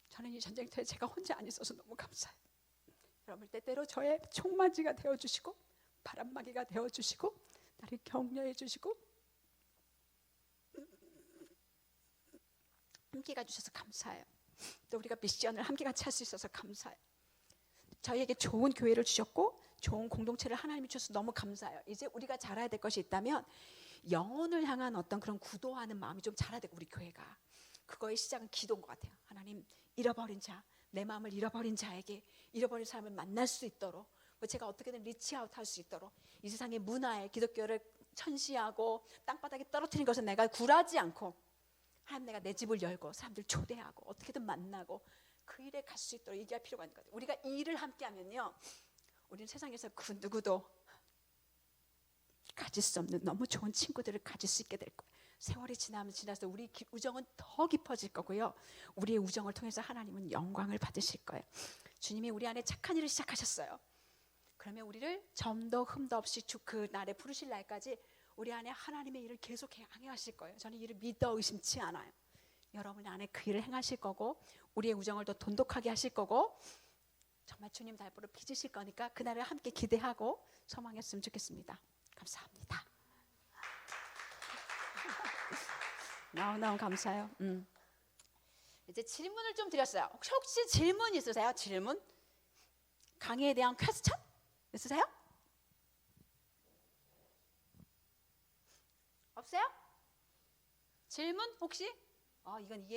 저는 이 전쟁터에 제가 혼자 안 있어서 너무 감사해요. 여러분, 때때로 저의 총맞이가 되어주시고 바람막이가 되어주시고 나를 격려해 주시고 함께 가주셔서 감사해요. 또 우리가 미션을 함께 같이 할 수 있어서 감사해요. 저희에게 좋은 교회를 주셨고 좋은 공동체를 하나님이 주셔서 너무 감사해요. 이제 우리가 잘해야 될 것이 있다면 영혼을 향한 어떤 그런 구도하는 마음이 좀 자라야 되고, 우리 교회가 그거의 시작은 기도인 것 같아요. 하나님, 잃어버린 자, 내 마음을 잃어버린 자에게 잃어버린 사람을 만날 수 있도록, 제가 어떻게든 리치아웃 할 수 있도록, 이 세상의 문화에 기독교를 천시하고 땅바닥에 떨어뜨린 것은 내가 굴하지 않고, 하나님, 내가 내 집을 열고 사람들 초대하고 어떻게든 만나고 그 일에 갈 수 있도록 얘기할 필요가 있는 것 같아요. 우리가 이 일을 함께 하면요, 우리는 세상에서 그 누구도 가질 수 없는 너무 좋은 친구들을 가질 수 있게 될 거예요. 세월이 지나서 우리 우정은 더 깊어질 거고요. 우리의 우정을 통해서 하나님은 영광을 받으실 거예요. 주님이 우리 안에 착한 일을 시작하셨어요. 그러면 우리를 점도 흠도 없이 그 날에 부르실 날까지 우리 안에 하나님의 일을 계속 행하실 거예요. 저는 이를 믿어 의심치 않아요. 여러분 안에 그 일을 행하실 거고, 우리의 우정을 더 돈독하게 하실 거고, 정말 주님 달보로 빚으실 거니까 그날을 함께 기대하고 소망했으면 좋겠습니다. 감사합니다. 너무 감사해요. 이제 질문을 좀 드렸어요. 혹시 질문 있으세요? 질문? 강의에 대한 퀘스천 있으세요? 없어요? 질문 혹시? 이건 이해